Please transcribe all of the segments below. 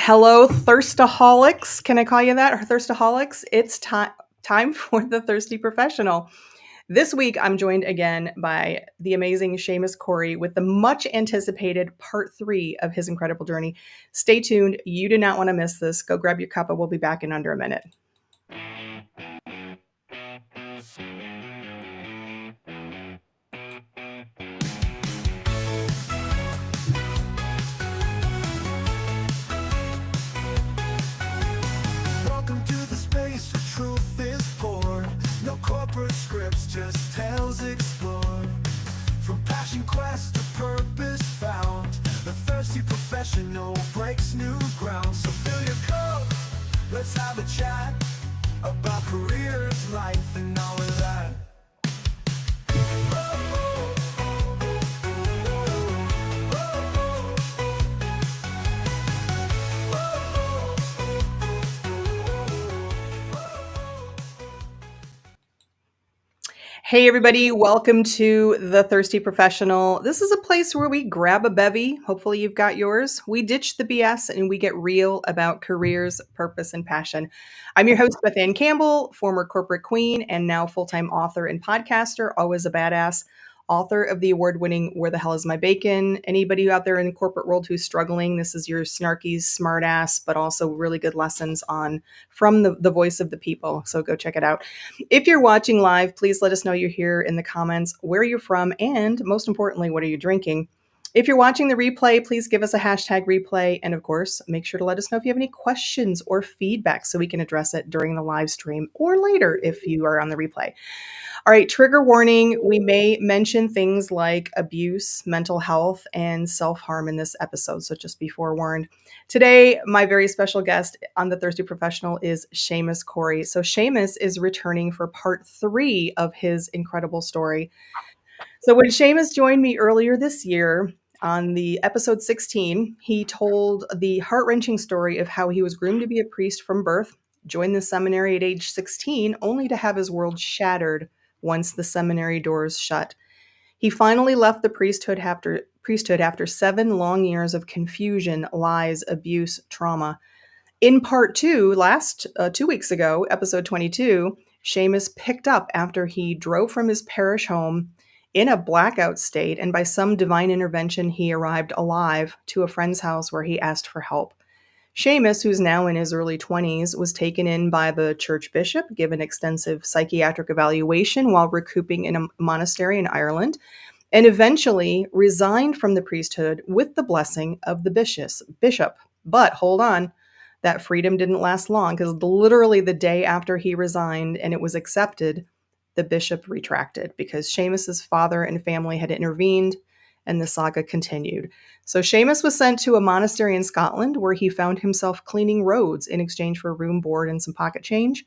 Hello, thirstaholics. Can I call you that? Or thirstaholics? It's time for the Thirsty Professional. This week, I'm joined again by the amazing Seamus Corry with the much anticipated part 3 of his incredible journey. Stay tuned. You do not want to miss this. Go grab your cuppa. We'll be back in under a minute. Welcome to the space where truth is poured. No corporate scripts, just tales explored. From passion quest to purpose found, the thirsty professional breaks new ground. So fill your cup, let's have a chat about careers, life, and all of that. Hey, everybody. Welcome to the Thirsty Professional. This is a place where we grab a bevy. Hopefully, you've got yours. We ditch the BS and we get real about careers, purpose, and passion. I'm your host, Beth Ann Campbell, former corporate queen and now full-time author and podcaster, always a badass. Author of the award-winning Where the Hell is My Bacon? Anybody out there in the corporate world who's struggling, this is your snarky, smart ass, but also really good lessons from the voice of the people. So go check it out. If you're watching live, please let us know you're here in the comments, where you're from, and most importantly, what are you drinking? If you're watching the replay, please give us a hashtag replay. And of course, make sure to let us know if you have any questions or feedback so we can address it during the live stream or later if you are on the replay. All right, trigger warning. We may mention things like abuse, mental health, and self-harm in this episode, so just be forewarned. Today, my very special guest on The Thirsty Professional is Seamus Corry. So Seamus is returning for part 3 of his incredible story. So when Seamus joined me earlier this year on the episode 16, he told the heart-wrenching story of how he was groomed to be a priest from birth, joined the seminary at age 16, only to have his world shattered once the seminary doors shut. He finally left the priesthood after 7 long years of confusion, lies, abuse, trauma. In part 2, 2 weeks ago, episode 22, Seamus picked up after he drove from his parish home in a blackout state, and by some divine intervention, he arrived alive to a friend's house where he asked for help. Seamus, who's now in his early 20s, was taken in by the church bishop, given extensive psychiatric evaluation while recouping in a monastery in Ireland, and eventually resigned from the priesthood with the blessing of the bishop. But hold on, that freedom didn't last long, because literally the day after he resigned and it was accepted, the bishop retracted because Seamus's father and family had intervened and the saga continued. So Seamus was sent to a monastery in Scotland where he found himself cleaning roads in exchange for room board and some pocket change.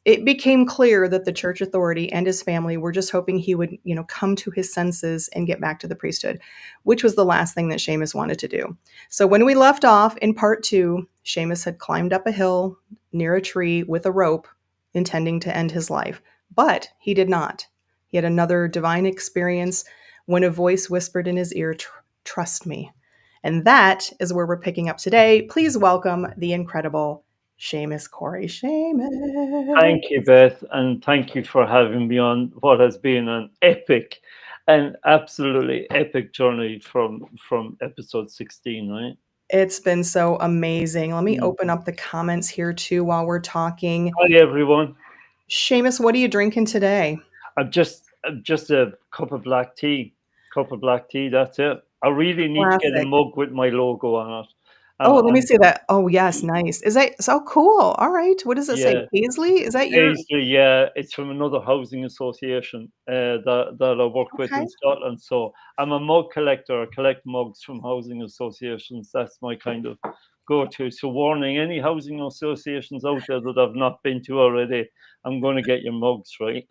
It became clear that the church authority and his family were just hoping he would, come to his senses and get back to the priesthood, which was the last thing that Seamus wanted to do. So when we left off in part 2, Seamus had climbed up a hill near a tree with a rope, intending to end his life. But he did not. He had another divine experience when a voice whispered in his ear, trust me. And that is where we're picking up today. Please welcome the incredible Seamus Corry. Seamus. Thank you, Beth, and thank you for having me on what has been an epic and absolutely epic journey from episode 16, right? It's been so amazing. Let me open up the comments here too while we're talking. Hi, everyone. Seamus, what are you drinking today? I'm just a cup of black tea. That's it. I really need to get a mug with my logo on it. Let me see that. Oh, yes, nice. Is that so cool? All right. What does it say? Paisley? Is that your? Paisley, yeah. It's from another housing association that I work with in Scotland. So I'm a mug collector. I collect mugs from housing associations. That's my kind of go-to. So warning, any housing associations out there that I've not been to already, I'm going to get your mugs, right?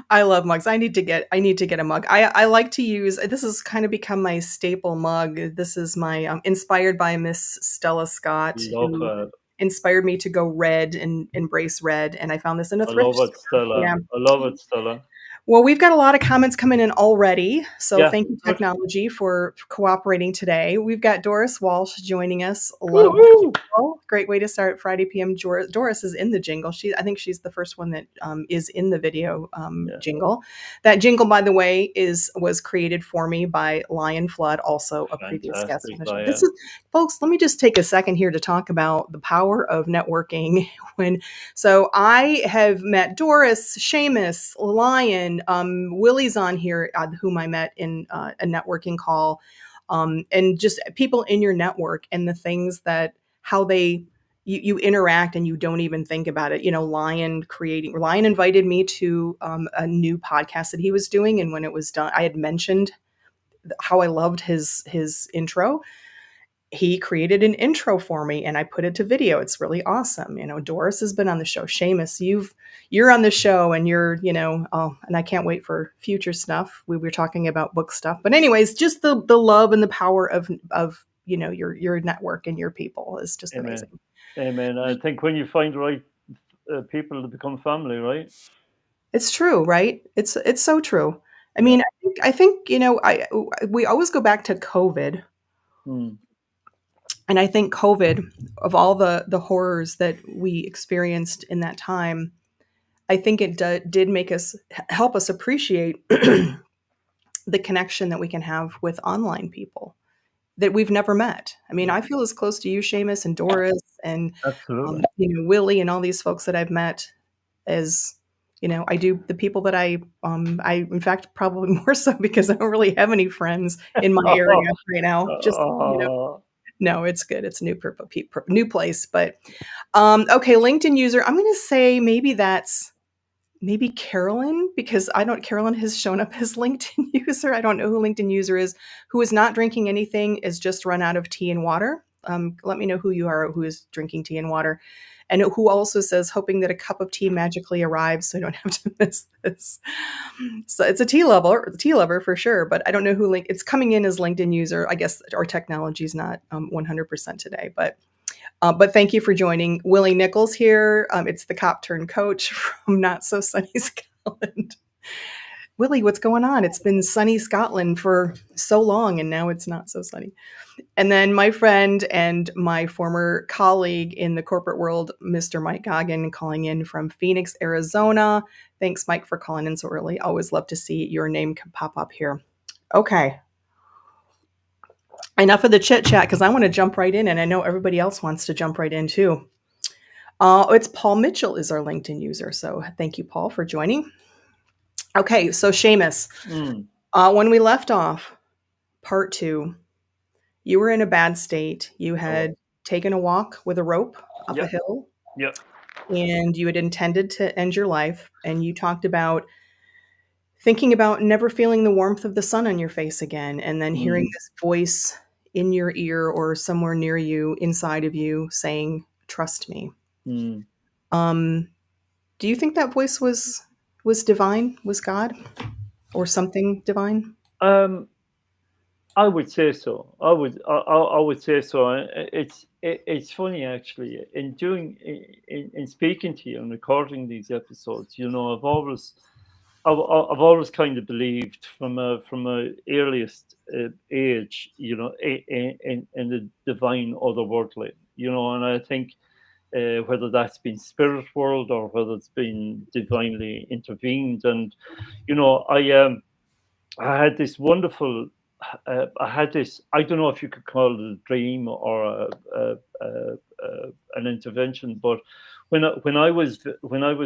I love mugs. I need to get a mug. I like to use, this has kind of become my staple mug. This is my inspired by Miss Stella Scott, who inspired me to go red and embrace red. And I found this in a thrift store. Stella. Yeah. I love it, Stella. Well, we've got a lot of comments coming in already. So Yeah, thank you, good. technology, for cooperating today. We've got Doris Walsh joining us. Love the Woohoo! jingle. Great way to start Friday PM. Doris is in the jingle. I think she's the first one that is in the video Yeah, jingle. That jingle, by the way, was created for me by Lion Flood, also a previous guest on fantastic, the show. This Lion. is, folks. Let me just take a second here to talk about the power of networking. So I have met Doris, Seamus, Lion, Willie's on here, whom I met in a networking call, and just people in your network and the things that how they you interact and you don't even think about it. Lion invited me to a new podcast that he was doing, and when it was done, I had mentioned how I loved his intro. He created an intro for me and I put it to video. It's really awesome. Doris has been on the show. Seamus, you're on the show and and I can't wait for future stuff. We were talking about book stuff. But anyways, just the love and the power of your network and your people is just Amen. amazing. Amen. I think when you find the right people to become family, right? It's true, right? It's so true. I Yeah. mean, I think we always go back to COVID. Mm. And I think COVID, of all the horrors that we experienced in that time, I think it did make us help us appreciate the connection that we can have with online people that we've never met. I mean, Yeah. I feel as close to you, Seamus, and Doris, and Absolutely. Willie, and all these folks that I've met as I do the people that I in fact probably more so because I don't really have any friends in my area right now. Just no, it's good. It's a new place, but okay, LinkedIn user. I'm going to say maybe Carolyn because Carolyn has shown up as LinkedIn user. I don't know who LinkedIn user is. Who is not drinking anything is just run out of tea and water. Let me know who you are who is drinking tea and water, and who also says hoping that a cup of tea magically arrives so I don't have to miss this. So it's a tea lover for sure. But I don't know who it's coming in as LinkedIn user. I guess our technology is not 100% today, but thank you for joining. Willie Nichols here. It's the cop turned coach from Not So Sunny Scotland. Willie, what's going on? It's been sunny Scotland for so long, and now it's not so sunny. And then my friend and my former colleague in the corporate world, Mr. Mike Goggin, calling in from Phoenix, Arizona. Thanks, Mike, for calling in so early. Always love to see your name pop up here. Okay. Enough of the chit chat because I want to jump right in, and I know everybody else wants to jump right in too. It's Paul Mitchell is our LinkedIn user, so thank you, Paul, for joining. Okay, so Seamus, when we left off, part 2, you were in a bad state. You had taken a walk with a rope up a Yep. hill, Yep. and you had intended to end your life, and you talked about thinking about never feeling the warmth of the sun on your face again, and then hearing Mm. this voice in your ear or somewhere near you, inside of you, saying, "Trust me." Mm. Um, do you think that voice was divine? Was God or something divine? Um, I would say so. I would say so. It's funny actually. In speaking to you and recording these episodes, I've always kind of believed from a earliest age, in the divine otherworldly, and I think whether that's been spirit world or whether it's been divinely intervened, and I had this wonderful. I had this. I don't know if you could call it a dream or an intervention, but when I was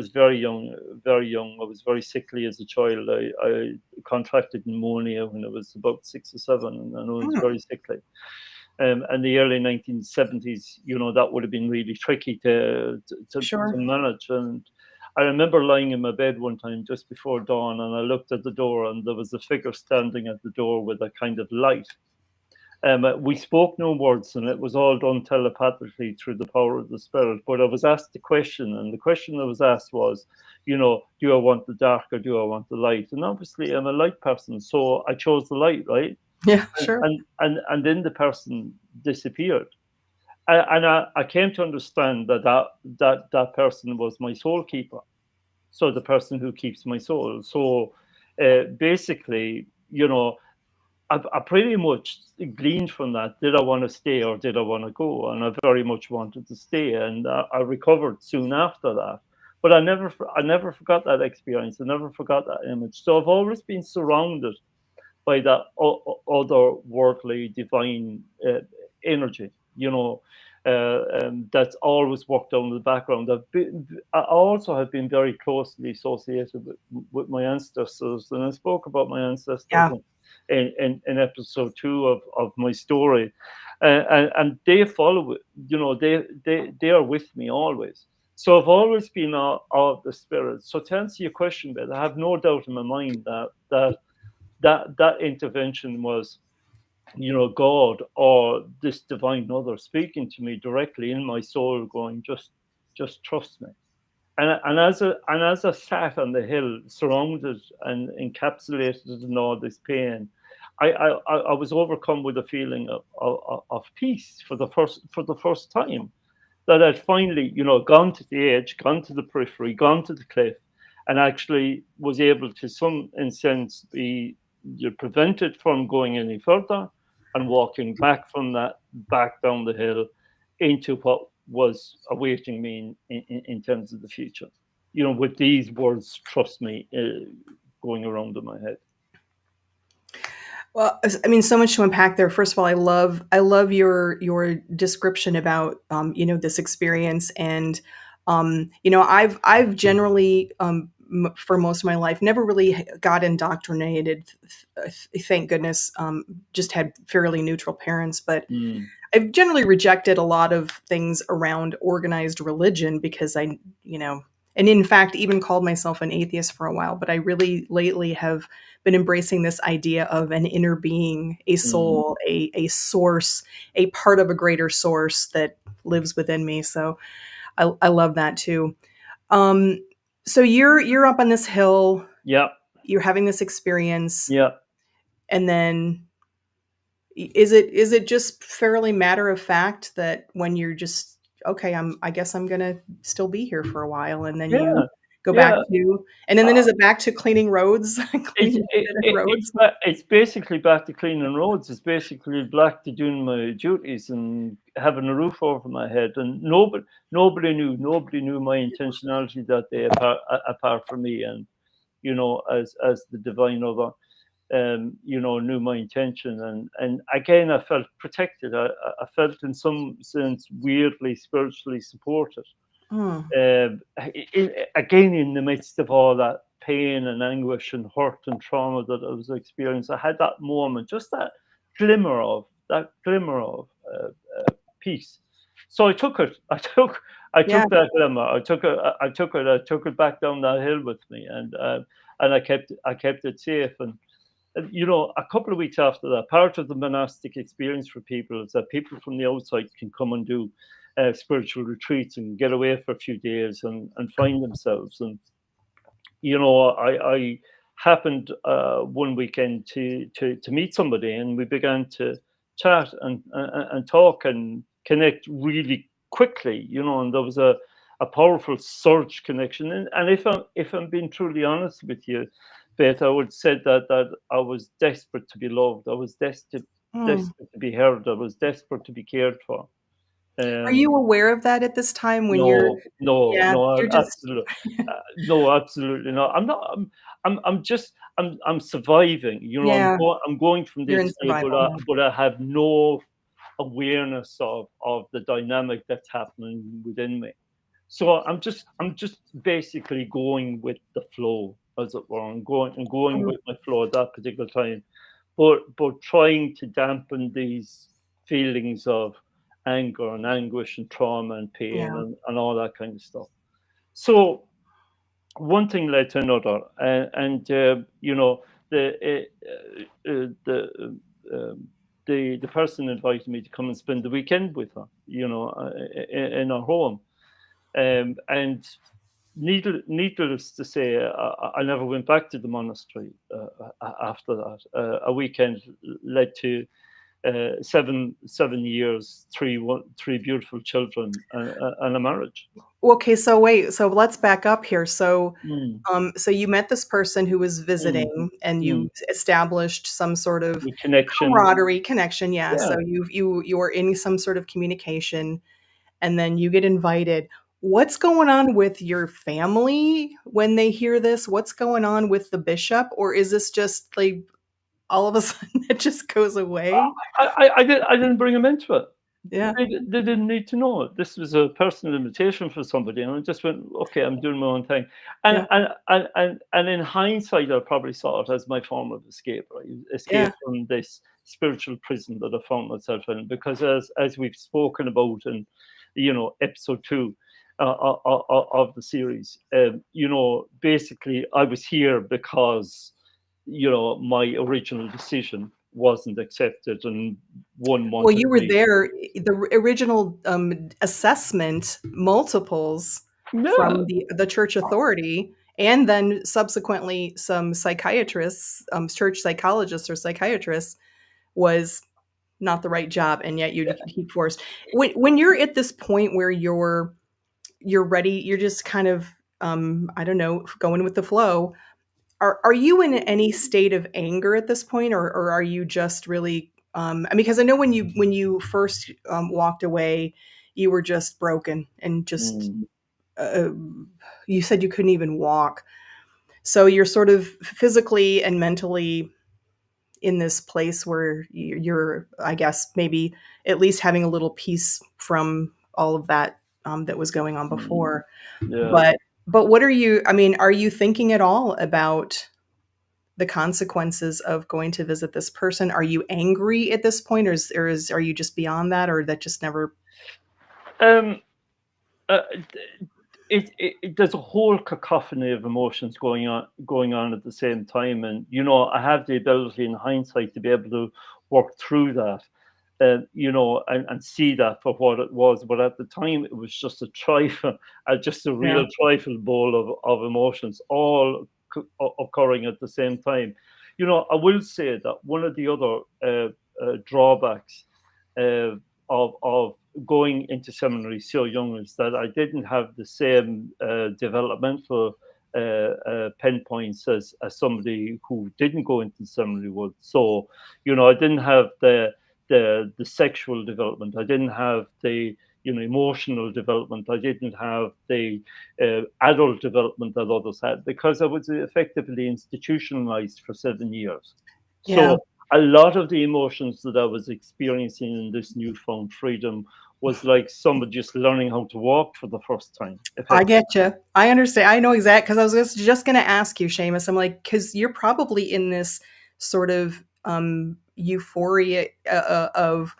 very young, I was very sickly as a child. I contracted pneumonia when I was about 6 or 7, and I was Hmm, very sickly. And the early 1970s, that would have been really tricky to sure. manage. And I remember lying in my bed one time just before dawn, and I looked at the door, and there was a figure standing at the door with a kind of light. We spoke no words, and it was all done telepathically through the power of the spirit. But I was asked the question, and the question I was asked was, do I want the dark or do I want the light? And obviously, I'm a light person, so I chose the light, right? Yeah, And sure. and then the person disappeared. And I came to understand that person was my soul keeper, so the person who keeps my soul. So basically, I pretty much gleaned from that. Did I want to stay or did I want to go? And I very much wanted to stay, and I recovered soon after that. But I never forgot that experience. I never forgot that image. So I've always been surrounded by that otherworldly, divine energy. That's always worked on in the background. I also have been very closely associated with my ancestors, and I spoke about my ancestors Yeah. in episode 2 of my story, and they follow it. They are with me always. So I've always been of the spirit. So to answer your question, Beth, I have no doubt in my mind that intervention was, God or this divine mother speaking to me directly in my soul, going, just trust me. And as I sat on the hill, surrounded and encapsulated in all this pain, I was overcome with a feeling of peace for the first time. That I'd finally, gone to the edge, gone to the periphery, gone to the cliff, and actually was able to, some in sense, be, you're prevented from going any further and walking back from that, back down the hill into what was awaiting me in terms of the future. With these words, trust me, going around in my head. Well, I mean, so much to unpack there. First of all, I love your description about this experience, and I've generally for most of my life never really got indoctrinated. Thank goodness, just had fairly neutral parents, but Mm, I've generally rejected a lot of things around organized religion because and in fact, even called myself an atheist for a while. But I really lately have been embracing this idea of an inner being, a mm. soul, a source, a part of a greater source that lives within me. So I love that too. Um, so you're up on this hill, Yeah, you're having this experience, yeah. and then is it just fairly matter of fact that when you're just okay, I guess I'm gonna still be here for a while, and then you Yeah, go back yeah. to, and then is it back to cleaning roads, It's cleaning it, abandoned it, roads? it's basically back to cleaning roads. It's basically back to doing my duties and having a roof over my head. And nobody knew my intentionality that day apart from me. And as the divine other, knew my intention. And again, I felt protected. I felt in some sense weirdly spiritually supported. Hmm. Again, in the midst of all that pain and anguish and hurt and trauma that I was experiencing, I had that moment, just that glimmer of uh, peace. So I took it. I Yeah. took that glimmer. I took it back down that hill with me, and I kept it safe. And a couple of weeks after that, part of the monastic experience for people is that people from the outside can come and do spiritual retreats and get away for a few days and find themselves. And I happened one weekend to meet somebody, and we began to chat and talk and connect really quickly. And there was a powerful surge connection. And if I'm being truly honest with you, Beth, I would say that I was desperate to be loved. I was Hmm. desperate to be heard. I was desperate to be cared for. Are Um, you aware of that at this time when you're, no, no, yeah, no, you're just absolutely, no, absolutely not. I'm not. I'm just. I'm surviving. yeah, I'm going from you're day in to day, but survival mode. I have no awareness of the dynamic that's happening within me. So I'm just basically going with the flow, as it were. I'm going Mm, with my flow at that particular time, but trying to dampen these feelings of anger and anguish and trauma and pain yeah. and all that kind of stuff. So one thing led to another, and the person invited me to come and spend the weekend with her, in her home, and needless to say, I never went back to the monastery after that. A weekend led to 7 years, three beautiful children, and a marriage. Okay, so wait, so let's back up here. So, Mm, so you met this person who was mm, visiting, and mm. you established some sort of The connection, camaraderie, connection. Yeah. yeah. So you were in some sort of communication, and then you get invited. What's going on with your family when they hear this? What's going on with the bishop? Or is this just like all of a sudden it just goes away? I didn't bring them into it. Yeah. They didn't need to know it. This was a personal invitation for somebody, and I just went, okay, I'm doing my own thing. Yeah. And in hindsight, I probably saw it as my form of escape, right? Yeah. Escape from this spiritual prison that I found myself in. Because as we've spoken about in, episode 2 of the series, basically I was here because my original decision wasn't accepted, and one Well, wanted you were me. there. The original assessment multiples Yeah. from the church authority, and then subsequently some psychiatrists, church psychologists or psychiatrists, was not the right job, and yet you keep forced. When you're at this point where you're ready, you're just kind of I don't know, going with the flow. Are you in any state of anger at this point, or are you just really? I mean, because I know when you first walked away, you were just broken and just Mm, uh, you said you couldn't even walk. So you're sort of physically and mentally in this place where you're, I guess, maybe at least having a little peace from all of that that was going on mm, before. yeah. But what are you? I mean, are you thinking at all about the consequences of going to visit this person? Are you angry at this point, are you just beyond that, or that just never? Um, uh, there's a whole cacophony of emotions going on at the same time, and I have the ability in hindsight to be able to work through that, and see that for what it was. But at the time, it was just a trifle, just a Yeah, real trifle bowl of emotions, all occurring at the same time. I will say that one of the other drawbacks uh, of going into seminary so young is that I didn't have the same developmental pinpoints as somebody who didn't go into seminary would. So, I didn't have the sexual development. I didn't have the emotional development. I didn't have the adult development that others had, because I was effectively institutionalized for 7 years. yeah. So a lot of the emotions that I was experiencing in this newfound freedom was like someone just learning how to walk for the first time, I effectively. get you. I understand. I know exact because I was just going to ask you, Seamus. I'm like, because you're probably in this sort of euphoria of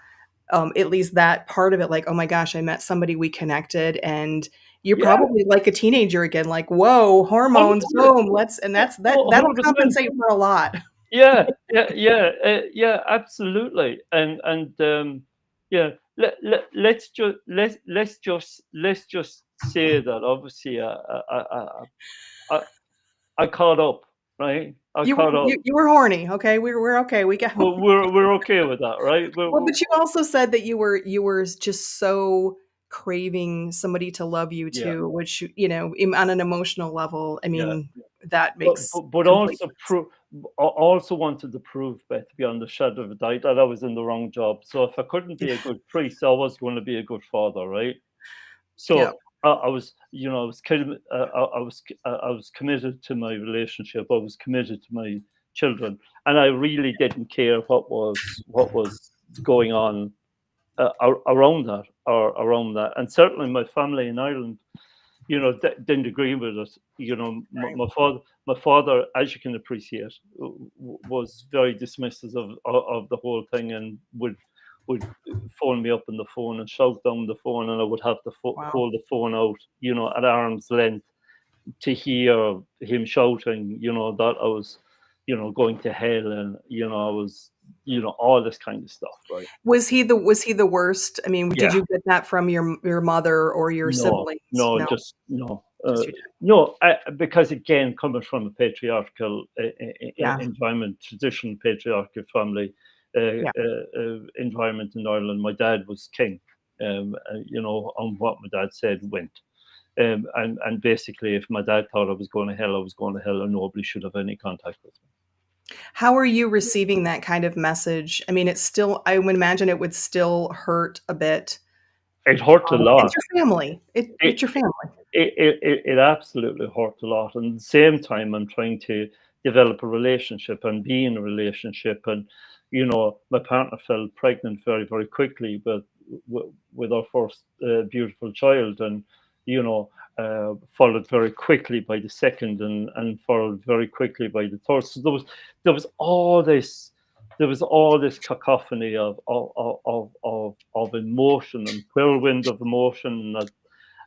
at least that part of it. Like, oh my gosh, I met somebody, we connected, and you're Yeah, probably like a teenager again. Like, whoa, hormones, 100%. boom, let's, and that'll 100%. compensate for a lot. Yeah, yeah, absolutely. And yeah, let's just say that obviously I, I caught up, right? I You were caught up. you were horny, okay? We're okay. We got We're okay with that, right? well, but you also said that you were just so craving somebody to love you Yeah, too, which, on an emotional level, I yeah. mean, that But makes but, but complete also sense. also wanted to prove, Beth, beyond the shadow of a doubt, that I was in the wrong job. So if I couldn't be a good priest, I was going to be a good father, right? Yeah. So I was, I was committed to my relationship. I was committed to my children, and I really didn't care what was going on around that, and certainly my family in Ireland, didn't agree with it. Right. My father, as you can appreciate, was very dismissive of the whole thing, and would phone me up on the phone and shout down the phone, and I would have to Wow. hold the phone out, at arm's length, to hear him shouting, that I was, going to hell, and I was, all this kind of stuff, right? Was he the worst? I mean, did Yeah. you get that from your mother or your No, siblings? no, No, just no. just your dad. No, because again, coming from a patriarchal Yeah. environment, traditional patriarchal family, Yeah. environment in Ireland. My dad was king, on what my dad said went. And basically, if my dad thought I was going to hell, I was going to hell, and nobody should have any contact with me. How are you receiving that kind of message? I mean, it's still, I would imagine it would still hurt a bit. It hurt a It's lot. your family. It's It, your family. it absolutely hurt a lot. And at the same time, I'm trying to develop a relationship and be in a relationship. And, my partner fell pregnant very, very quickly, but with our first beautiful child, and, followed very quickly by the second, and followed very quickly by the third. So there was all this. There was all this cacophony of emotion and whirlwind of emotion,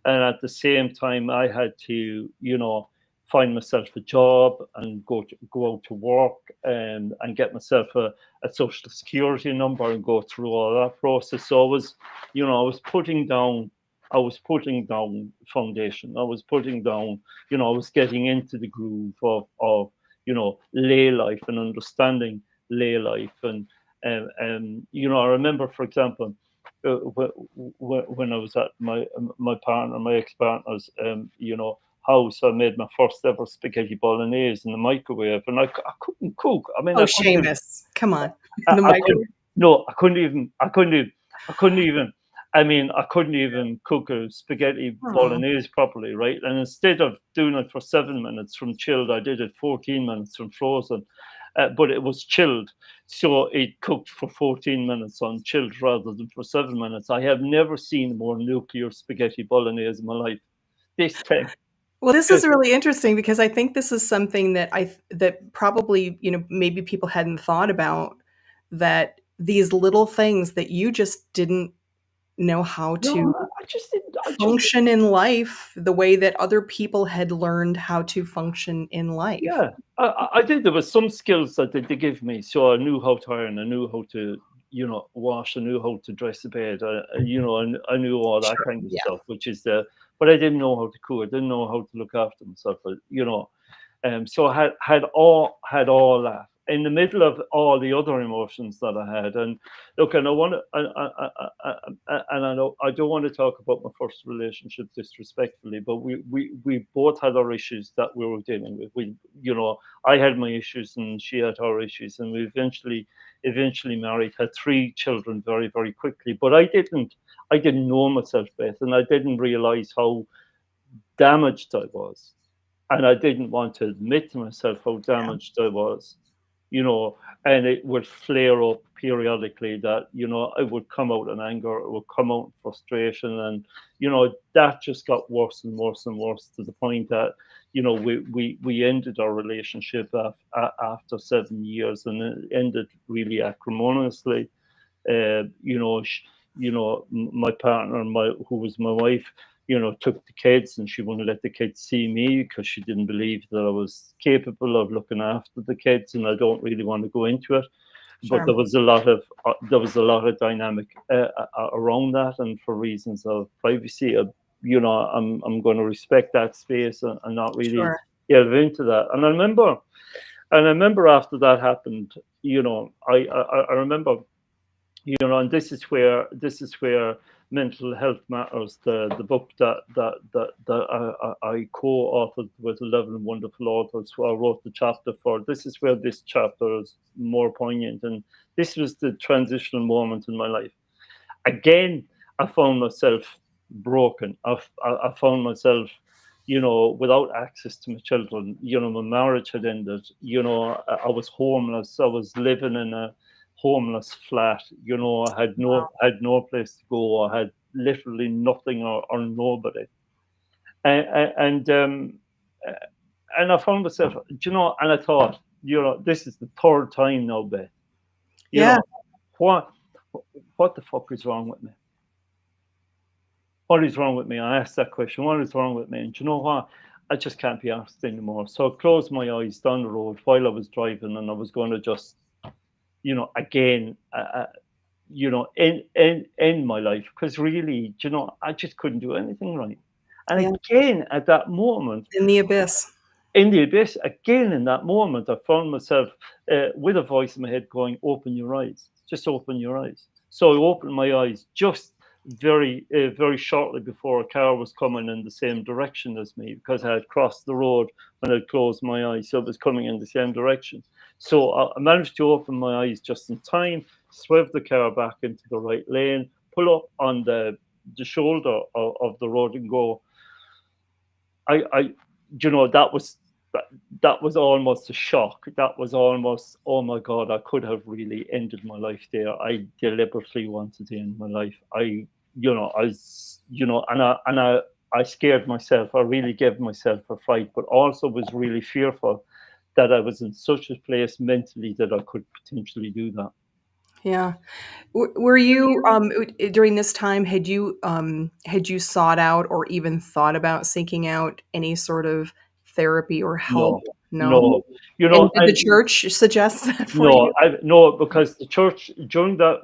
and at the same time I had to find myself a job and go out to work, and get myself a social security number and go through all that process. So I was putting down foundation. I was putting down, I was getting into the groove of lay life and understanding lay life. I remember, for example, when I was at my partner, my ex-partner's, house, I made my first ever spaghetti bolognese in the microwave, and I couldn't cook. I mean, Oh, Seamus, come on. I, The I couldn't. microwave. No, I couldn't even. I couldn't even. I mean, I couldn't even cook a spaghetti Aw. bolognese properly, right? And instead of doing it for 7 minutes from chilled, I did it 14 minutes from frozen. But it was chilled, so it cooked for 14 minutes on chilled rather than for 7 minutes. I have never seen more nuclear spaghetti bolognese in my life. This thing, Well, this is just really interesting because I think this is something that probably, maybe people hadn't thought about, that these little things that you just didn't know how no, to I just didn't. I just function in life the way that other people had learned how to function in life. Yeah, I think there was some skills that they give me. So I knew how to iron, I knew how to, wash, I knew how to dress a bed, I knew all that Sure. kind of Yeah. stuff, but I didn't know how to cook. I didn't know how to look after myself, so I had all that in the middle of all the other emotions that I had. And look, and I want to, and I know I don't want to talk about my first relationship disrespectfully, but we both had our issues that we were dealing with. I had my issues and she had her issues, and we eventually married, had 3 children very, very quickly. But I didn't know myself, Beth, and I didn't realize how damaged I was, and I didn't want to admit to myself how Yeah. damaged I was, you know, and it would flare up periodically. That I would come out in anger, it would come out in frustration, and that just got worse and worse and worse, to the point that we ended our relationship after 7 years, and it ended really acrimoniously. uh, you know, sh- my partner, who was my wife, took the kids, and she wouldn't let the kids see me because she didn't believe that I was capable of looking after the kids, and I don't really want to go into it. But Sure. there was a lot of dynamic around that, and for reasons of privacy, I'm going to respect that space, and not really Sure. delve into that. And I remember after that happened, I remember, and this is where mental health matters, the book that I co-authored with 11 wonderful authors who I wrote the chapter for. This is where this chapter is more poignant, and this was the transitional moment in my life. Again, I found myself broken. I found myself, without access to my children. My marriage had ended. I was homeless. I was living in a homeless flat. I had no place to go. I had literally nothing, or nobody. And I found myself, and I thought, this is the third time now, Beth. You Yeah. know, what what the fuck is wrong with me? What is wrong with me? I asked that question. What is wrong with me? And you know what? I just can't be asked anymore. So I closed my eyes down the road while I was driving, and I was going to just, again, end my life, because really, I just couldn't do anything right. And Yeah. again, at that moment, In the abyss. in the abyss, again, in that moment, I found myself with a voice in my head going, "Open your eyes." just open your eyes. So I opened my eyes just very shortly before a car was coming in the same direction as me, because I had crossed the road when I closed my eyes, so it was coming in the same direction. So I managed to open my eyes just in time, swerve the car back into the right lane, pull up on the shoulder of the road and go. I that was that was almost a shock. That was almost, oh my God, I could have really ended my life there. I deliberately wanted to end my life. I was, I scared myself. I really gave myself a fright, but also was really fearful that I was in such a place mentally that I could potentially do that. Yeah. Were you during this time, had you sought out or even thought about seeking out any sort of therapy or help? No, No? no, you And know, did the church suggest that for no, you? no, because the church during that,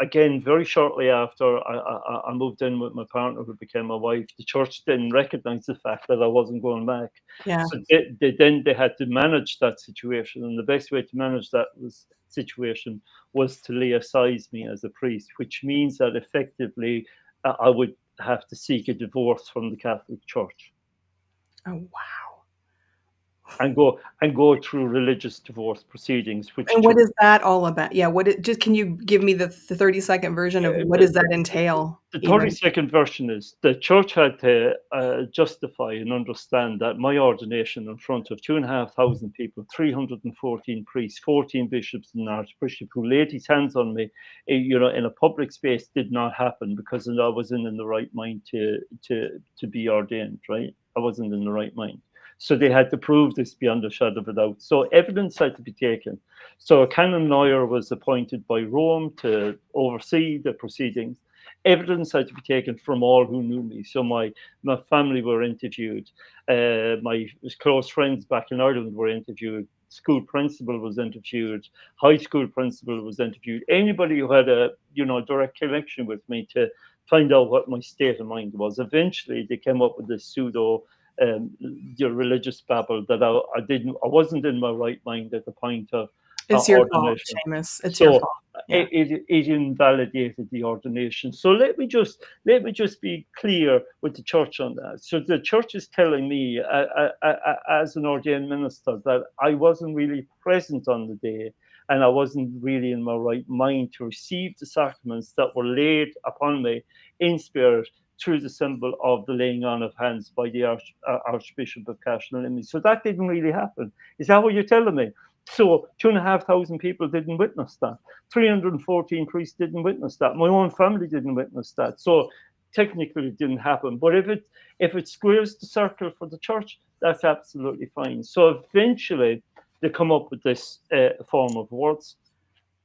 again, very shortly after I moved in with my partner, who became my wife, the church didn't recognize the fact that I wasn't going back. Yeah. So they had to manage that situation, and the best way to manage that situation was to laicise me as a priest, which means that effectively I would have to seek a divorce from the Catholic Church Oh, wow. and go through religious divorce proceedings, which And what took. is that all about? Yeah, just can you give me the 30-second version of what does that entail The even? 32nd version is the church had to justify and understand that my ordination in front of 2,500 people, 314 priests, 14 bishops, and an archbishop who laid his hands on me, in a public space, did not happen because I wasn't in the right mind to be ordained. Right, I wasn't in the right mind. So they had to prove this beyond a shadow of a doubt. So evidence had to be taken. So a canon lawyer was appointed by Rome to oversee the proceedings. Evidence had to be taken from all who knew me. So my family were interviewed. My close friends back in Ireland were interviewed. School principal was interviewed. High school principal was interviewed. Anybody who had a direct connection with me to find out what my state of mind was. Eventually, they came up with this pseudo religious babble that I wasn't in my right mind at the point of It's your fault, ordination. Seamus. It's your So fault. Yeah. it invalidated the ordination. So let me just be clear with the church on that. So the church is telling me, as an ordained minister, that I wasn't really present on the day, and I wasn't really in my right mind to receive the sacraments that were laid upon me in spirit through the symbol of the laying on of hands by the Archbishop of Cashel. So that didn't really happen. Is that what you're telling me? So 2,500 people didn't witness that. 314 priests didn't witness that. My own family didn't witness that. So technically it didn't happen. But if it squares the circle for the church, that's absolutely fine. So eventually they come up with this form of words.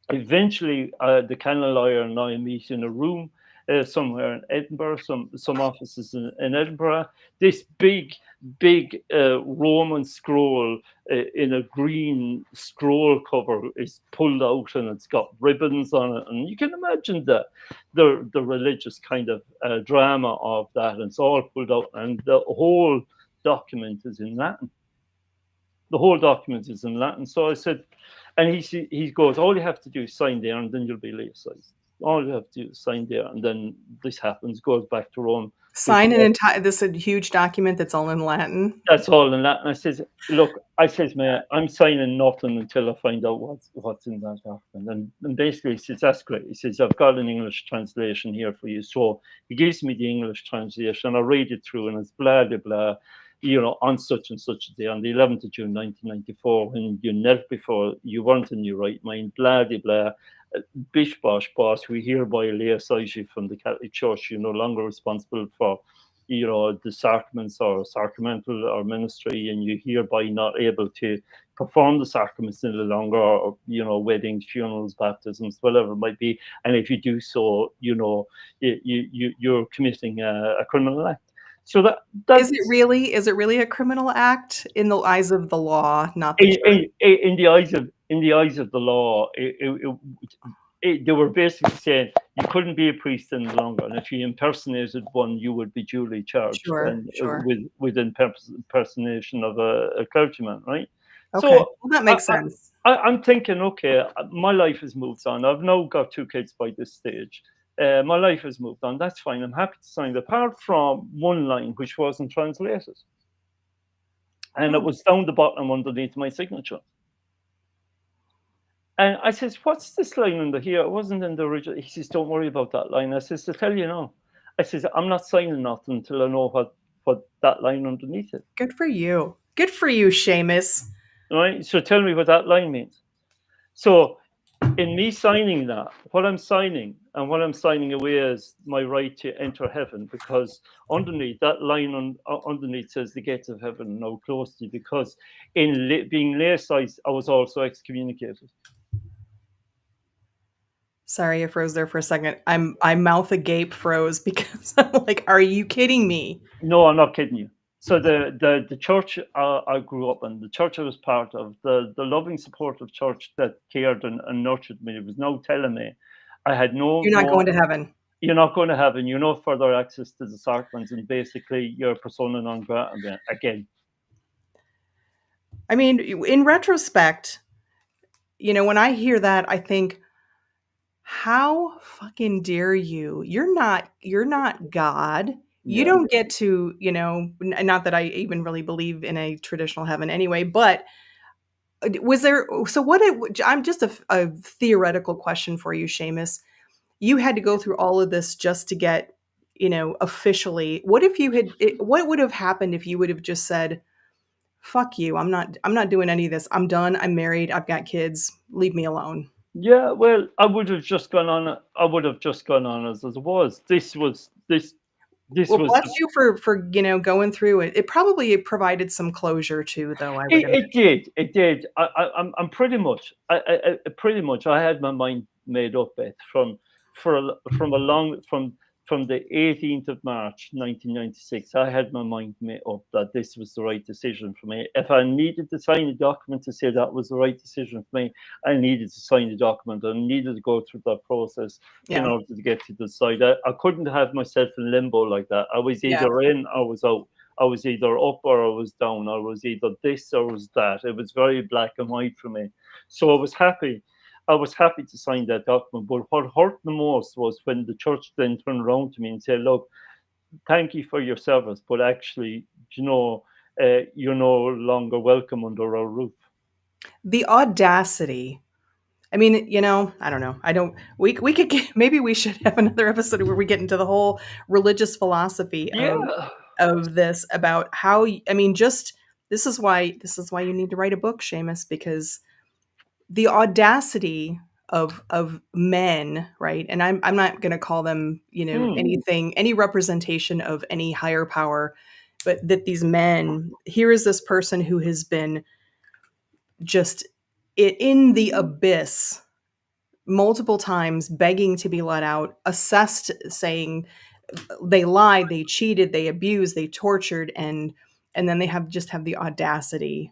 Eventually, the canon lawyer and I meet in a room somewhere in Edinburgh, some offices in Edinburgh. This big Roman scroll in a green scroll cover is pulled out, and it's got ribbons on it, and you can imagine the religious kind of drama of that. And it's all pulled out, and the whole document is in Latin. The whole document is in Latin. So I said, and he goes, all you have to do is sign there, and then you'll be laicized. All you have to do is sign there, and then this happens, goes back to Rome. Sign an entire this a huge document that's all in Latin. That's all in Latin. I says, look, man, I'm signing nothing until I find out what's in that document. And basically he says, that's great. He says, I've got an English translation here for you. So he gives me the English translation. I read it through, and it's blah, blah, blah. On such and such a day, on the 11th of June, 1994, when you knelt before, you weren't in your right mind, blah, blah, blah. Bish, bosh, boss, we hereby laicise you from the Catholic Church. You're no longer responsible for, the sacraments or sacramental or ministry, and you're hereby not able to perform the sacraments any longer, or, weddings, funerals, baptisms, whatever it might be. And if you do so, you're committing a criminal act. So Is it really a criminal act in the eyes of the law, not the church? in the eyes of the law, they were basically saying you couldn't be a priest any longer, and if you impersonated one, you would be duly charged, Sure, and sure. with impersonation of a clergyman, right? Okay. So Well, that I, makes sense. I'm thinking, okay, my life has moved on. I've now got 2 kids by this stage. My life has moved on. That's fine. I'm happy to sign it, apart from one line which wasn't translated. And it Oh, was down the bottom underneath my signature. And I says, what's this line under here? It wasn't in the original. He says, don't worry about that line. I says, to tell you now. I says, I'm not signing nothing until I know what that line underneath it. good for you. Good for you, Seamus. Right? So tell me what that line means. So in me signing that, what I'm signing away is my right to enter heaven, because underneath that line underneath says the gates of heaven now closed to you, because in being laicized, I was also excommunicated. Sorry, I froze there for a second. I mouth agape froze because I'm like, are you kidding me? No, I'm not kidding you. So the church I grew up in, the church I was part of, the loving, supportive church that cared and nurtured me, was now telling me I had no You're not more. going to heaven. You're not going to have, and you know, further access to the sacraments, and basically you're persona non grata again. I mean, in retrospect, when I hear that, I think, how fucking dare you? You're not God. You Yeah. don't get to, not that I even really believe in a traditional heaven anyway, but was there, so what I'm just a theoretical question for you, Seamus. You had to go through all of this just to get, officially, what if what would have happened if you would have just said, fuck you, I'm not doing any of this. I'm done. I'm married. I've got kids. Leave me alone. Yeah, well, I would have just gone on. I would have just gone on as it was. This Well, was bless the. you for going through it. It probably provided some closure too, though, I would imagine. It did. It did. I'm pretty much. Pretty much. I had my mind made up, Beth, from a long from the 18th of March 1996. I had my mind made up that this was the right decision for me. If I needed to sign a document to say that was the right decision for me, I needed to sign the document. I needed to go through that process in Yeah. order to get to the side. I couldn't have myself in limbo like that. I was Yeah. either in, I was out. I was either up or I was down. I was either this or was that. It was very black and white for me. So I was happy. I was happy to sign that document. But what hurt the most was when the church then turned around to me and said, "Look, thank you for your service, but actually, you're no longer welcome under our roof." The audacity. I mean, I don't know. I don't. We could maybe we should have another episode where we get into the whole religious philosophy Yeah, of this, about how. I mean, just this is why you need to write a book, Seamus, because the audacity of men, right? And I'm not going to call them, mm, any representation of any higher power, but that these men, here is this person who has been just in the abyss multiple times, begging to be let out, assessed, saying they lied, they cheated, they abused, they tortured, and then they have the audacity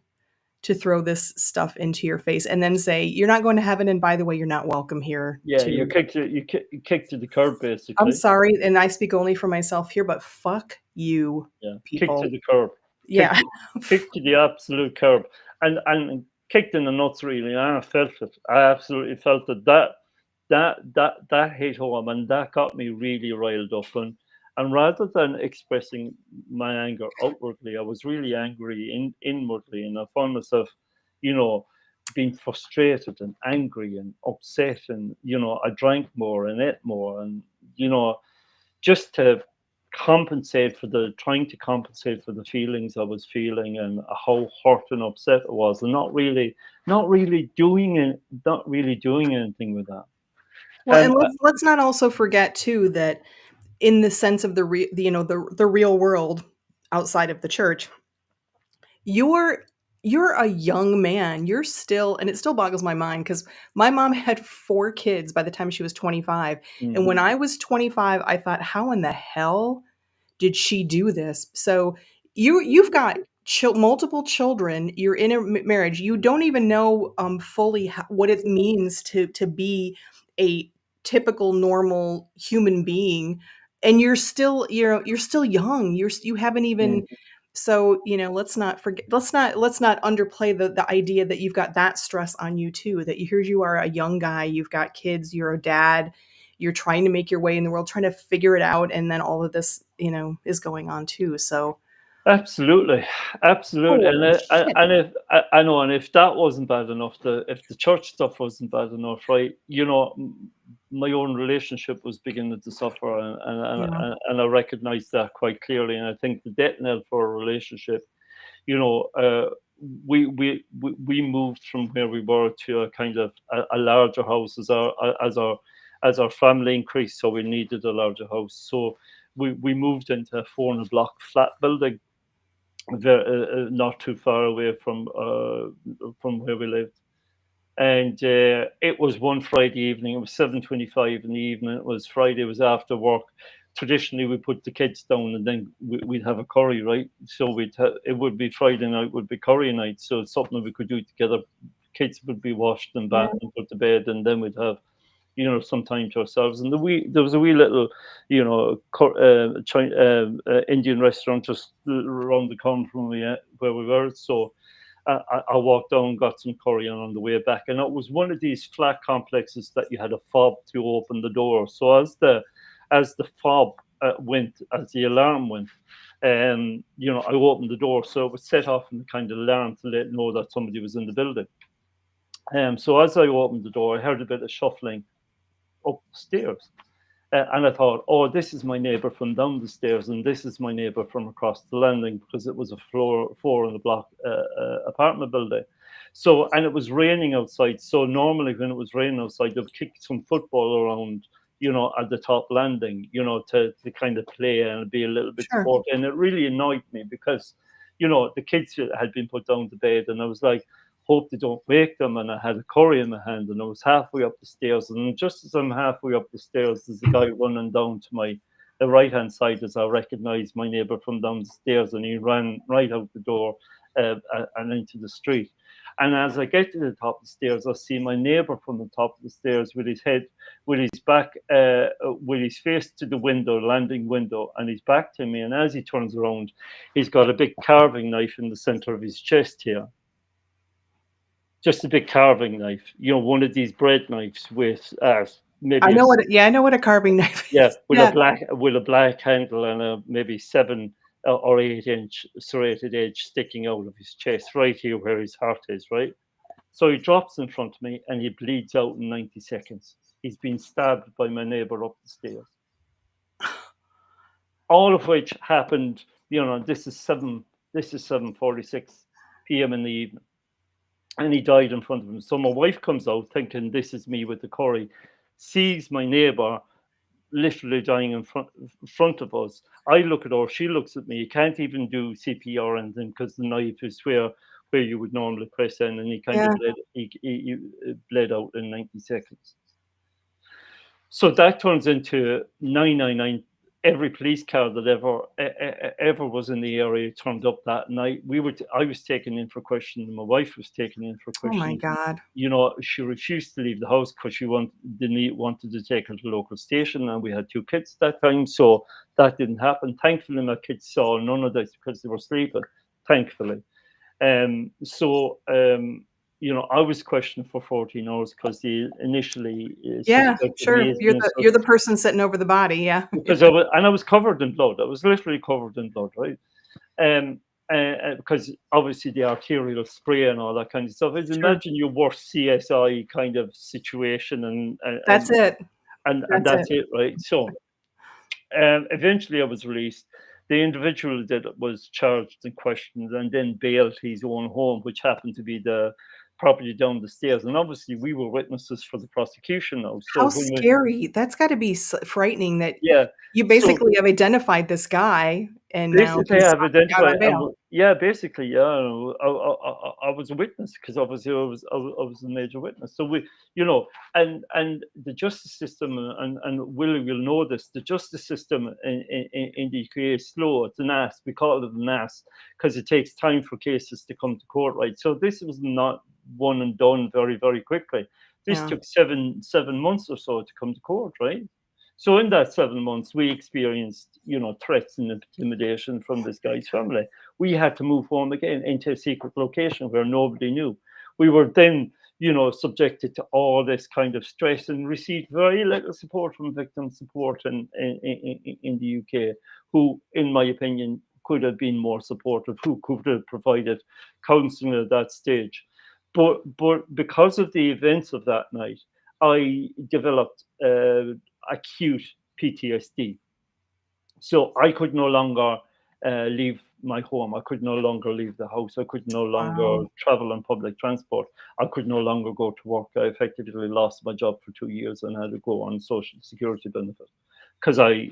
to throw this stuff into your face and then say, you're not going to heaven, and by the way, you're not welcome here yeah. to. You kicked to the curb, I'm basically. sorry, and I speak only for myself here, but fuck you, Yeah, kicked to people. the curb. Yeah. Kicked to the absolute curb, and kicked in the nuts, really. And I felt it. I absolutely felt it. That hit home, and that got me really riled up. And rather than expressing my anger outwardly, I was really angry inwardly, and I found myself, you know, being frustrated and angry and upset, and I drank more and ate more, and just to trying to compensate for the feelings I was feeling, and how hurt and upset I was, and not really doing anything with that. Well, and And let's not also forget too that in the sense of the real world outside of the church, you're you're a young man. You're still, and it still boggles my mind because my mom had 4 kids by the time she was 25. And when mhm, I was 25, I thought, how in the hell did she do this? So you've got multiple children. You're in a marriage. You don't even know fully what it means to be a typical normal human being, and you're still young. You haven't even mhm, So, let's not forget, let's not underplay the idea that you've got that stress on you too, that here you are, a young guy, you've got kids, you're a dad, you're trying to make your way in the world, trying to figure it out, and then all of this, is going on too. So, Absolutely, absolutely, holy shit. and if I know, and if that wasn't bad enough, if the church stuff wasn't bad enough, right? My own relationship was beginning to suffer, Yeah. and I recognised that quite clearly. And I think the death knell for a relationship, you know, uh, we moved from where we were to a kind of a larger house as our family increased, so we needed a larger house. So we moved into a 400 block flat building not too far away from where we lived. And it was one Friday evening. It was 7:25 in the evening. It was Friday. It was after work. Traditionally, we put the kids down and then we'd have a curry, right? So it would be Friday night, would be curry night. So it's something we could do together. Kids would be washed and Yeah. bathed and put to bed, and then we'd have some time to ourselves. And there was a wee little, Indian restaurant just around the corner from where we were. So I walked down, got some curry on the way back, and it was one of these flat complexes that you had a fob to open the door. So as the fob went, as the alarm went, I opened the door, so it was set off in the kind of alarm to let know that somebody was in the building. So as I opened the door, I heard a bit of shuffling up the stairs. And I thought, oh, this is my neighbour from down the stairs, and this is my neighbour from across the landing, because it was a four in the block apartment building. So, and it was raining outside. So normally when it was raining outside, they would kick some football around, at the top landing, to kind of play and be a little bit Sure. sport. And it really annoyed me because, the kids had been put down to bed, and I was like, hope they don't wake them. And I had a curry in my hand, and I was halfway up the stairs. And just as I'm halfway up the stairs, there's a guy running down to the right hand side, as I recognized my neighbor from down the stairs, and he ran right out the door and into the street. And as I get to the top of the stairs, I see my neighbor from the top of the stairs with his head, with his back, with his face to the window, landing window, and his back to me. And as he turns around, he's got a big carving knife in the center of his chest here, just a big carving knife, one of these bread knives with maybe I know what a carving knife yeah, is. Yeah. with a black handle and a maybe 7 or 8 inch serrated edge sticking out of his chest, right here where his heart is, right? So he drops in front of me and he bleeds out in 90 seconds. He's been stabbed by my neighbor up the stairs. All of which happened, this is 7:46 p.m. in the evening. And he died in front of him. So my wife comes out thinking this is me with the curry, sees my neighbor literally dying in front of us. I look at her, she looks at me. You can't even do CPR or anything because the knife is where you would normally press in, and he kind Yeah. of he bled out in 90 seconds. So that turns into 999. Every police car that ever was in the area turned up that night. I was taken in for questioning. My wife was taken in for Oh my questioning. God. She refused to leave the house because she wanted to take her to the local station, and we had 2 kids that time, so that didn't happen. Thankfully, my kids saw none of this because they were sleeping. Thankfully, so I was questioned for 14 hours because he initially Yeah, suspected me sure. as You're being the you're the person sitting over the body. Yeah. because I was covered in blood. I was literally covered in blood, right? Um, because obviously the arterial spray and all that kind of stuff. Is Sure. imagine your worst CSI kind of situation, and and That's and, it. and That's it. that's it, right? So eventually I was released. The individual that was charged and questioned and then bailed his own home, which happened to be the property down the stairs. And obviously we were witnesses for the prosecution now. So How when we, scary. That's gotta be frightening that yeah, you so basically have identified this guy, and now basically, he's I've out identified, on bail. yeah, basically, yeah, I was a witness because obviously I was a major witness. So and the justice system, and Willie will know this. The justice system in the UK is slow. It's an ass. We call it an ass because it takes time for cases to come to court, right? So this was not one and done very very quickly. This Yeah. took seven months or so to come to court, right? So in that 7 months, we experienced, threats and intimidation from this guy's family. We had to move home again into a secret location where nobody knew. We were then, subjected to all this kind of stress and received very little support from victim support in the UK, who, in my opinion, could have been more supportive, who could have provided counselling at that stage. But because of the events of that night, I developed acute PTSD. So I could no longer leave my home. I could no longer leave the house. I could no longer Wow. travel on public transport. I could no longer go to work. I effectively lost my job for 2 years and had to go on social security benefit because I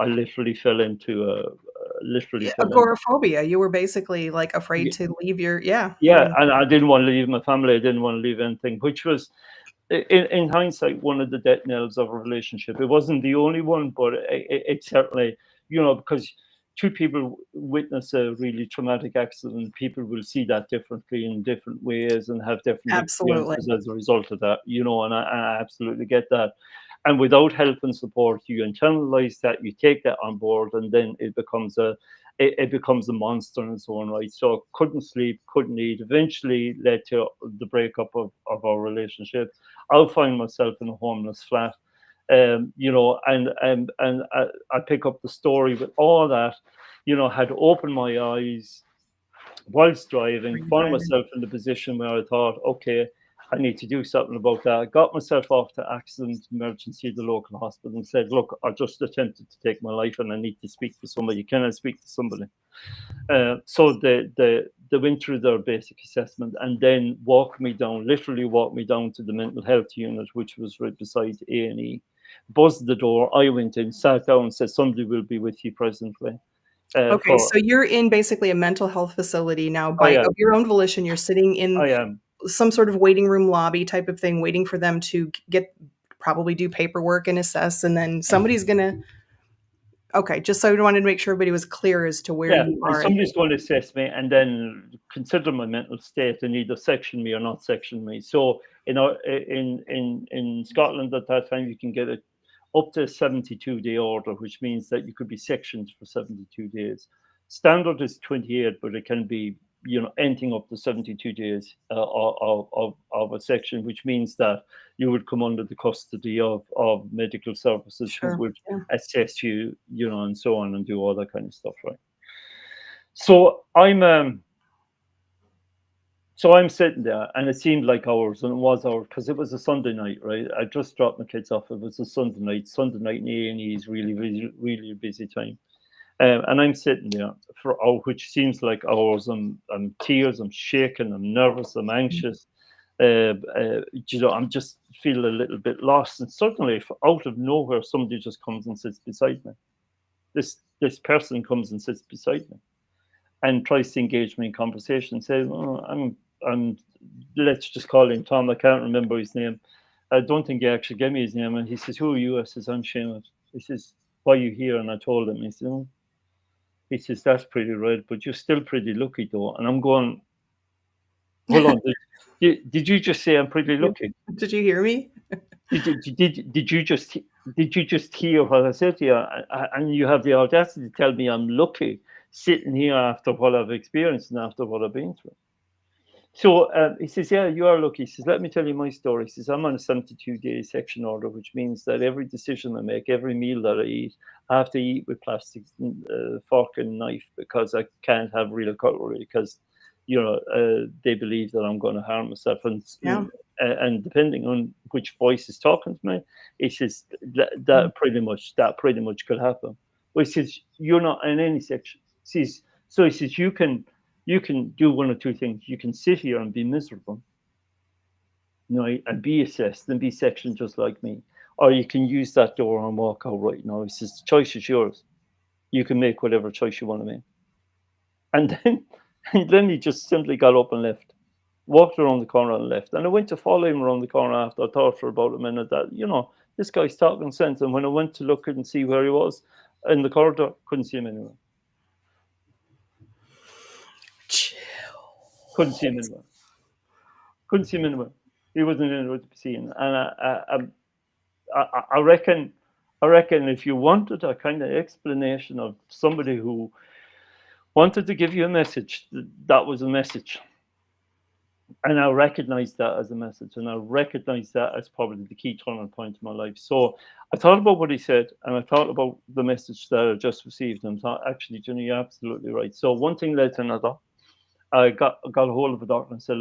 literally fell into literally Yeah, fell into. agoraphobia. You were basically, like, afraid to leave your yeah, I Yeah, mean, and I didn't want to leave my family. I didn't want to leave anything, which was, in hindsight, one of the death knells of a relationship. It wasn't the only one, but it certainly, because two people witness a really traumatic accident, people will see that differently in different ways and have different absolutely. experiences as a result of that, and I absolutely get that. And without help and support, you internalize that, you take that on board, and then it becomes a monster and so on, right? So couldn't sleep, couldn't eat. Eventually led to the breakup of our relationship. I'll find myself in a homeless flat, and I pick up the story with all that, had opened my eyes whilst driving, Were you found driving? myself in the position where I thought, okay, I need to do something about that. I got myself off to accident emergency at the local hospital and said, look, I just attempted to take my life and I need to speak to somebody. Can I speak to somebody? So they went through their basic assessment and then literally walked me down to the mental health unit, which was right beside A&E. Buzzed the door. I went in, sat down, and said, somebody will be with you presently. Okay, For so you're in basically a mental health facility now I by of am, your own volition, you're sitting in I am. some sort of waiting room lobby type of thing, waiting for them to get probably do paperwork and assess, and then somebody's gonna okay, just so I wanted to make sure everybody was clear as to where Yeah, you and are at somebody's going to assess me and then consider my mental state and either section me or not section me. So in Scotland at that time, you can get it up to a 72-day order, which means that you could be sectioned for 72 days. Standard is 28, but it can be anything up to 72 days of a section, which means that you would come under the custody of medical services who sure, would yeah. assess you, and so on and do all that kind of stuff, right? So I'm sitting there, and it seemed like hours, and it was hours because it was a Sunday night, right? I just dropped my kids off. It was a Sunday night. Sunday night in A&E is really, really, really a busy time. And I'm sitting there for hours, which seems like hours. I'm tears. I'm shaking. I'm nervous. I'm anxious. I'm just feel a little bit lost. And suddenly, out of nowhere, somebody just comes and sits beside me. This person comes and sits beside me and tries to engage me in conversation. Says, oh, I'm let's just call him Tom. I can't remember his name. I don't think he actually gave me his name. And he says, who are you? I says, I'm Seamus. He says, why are you here? And I told him. He says, oh. He says, that's pretty right, but you're still pretty lucky though. And I'm going, hold on. Did you just say I'm pretty lucky? Did you hear me? Did you just hear what I said to you? And you have the audacity to tell me I'm lucky sitting here after what I've experienced and after what I've been through. So he says, yeah, you are lucky. He says, let me tell you my story. He says, I'm on a 72-day section order, which means that every decision I make, every meal that I eat, I have to eat with plastic fork and knife because I can't have real cutlery because, they believe that I'm going to harm myself. Yeah. And depending on which voice is talking to me, it says Mm. that pretty much could happen. Well, he says, you're not in any section. He says, you can do one or two things. You can sit here and be miserable, and be assessed and be sectioned just like me. Or you can use that door and walk out right now. He says, the choice is yours. You can make whatever choice you want to make. And then, and then he just simply got up and left, walked around the corner and left. And I went to follow him around the corner after. I thought for about a minute that, this guy's talking sense. And when I went to look and see where he was in the corridor, couldn't see him anywhere. Chill. Couldn't see him anywhere. Couldn't see him anywhere. He wasn't anywhere to be seen. And I reckon I reckon if you wanted a kind of explanation of somebody who wanted to give you a message, that was a message. And I recognize that as a message, and I recognize that as probably the key turning point in my life. So I thought about what he said, and I thought about the message that I just received, and thought, actually, Jenny, you're absolutely right. So one thing led to another. I got a hold of a doctor and said,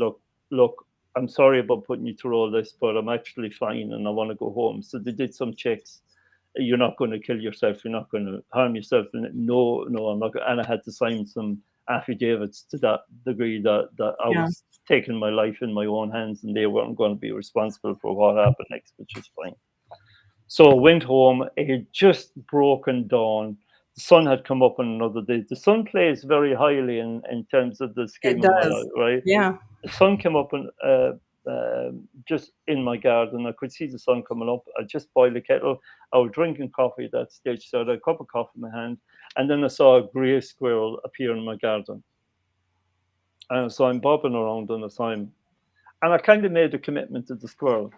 look, I'm sorry about putting you through all this, but I'm actually fine, and I want to go home. So they did some checks. You're not going to kill yourself. You're not going to harm yourself. And no, I'm not. And I had to sign some affidavits to that degree that I Yeah. was taking my life in my own hands, and they weren't going to be responsible for what happened next, which is fine. So I went home. It had just broken dawn. The sun had come up on another day. The sun plays very highly in terms of the It scheme of my does. life, right? Yeah. The sun came up and just in my garden. I could see the sun coming up. I just boiled a kettle. I was drinking coffee at that stage, so I had a cup of coffee in my hand, and then I saw a grey squirrel appear in my garden. And so I'm bobbing around on the time, and I kind of made a commitment to the squirrel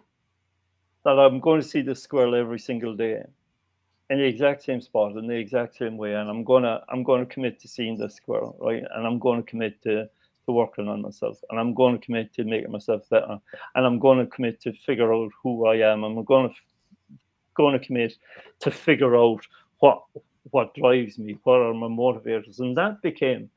that I'm going to see the squirrel every single day in the exact same spot in the exact same way, and I'm gonna commit to seeing this squirrel, right? And I'm going to commit to working on myself, and I'm going to commit to making myself better, and I'm going to commit to figure out who I am. I'm going to commit to figure out what drives me, what are my motivators, and that became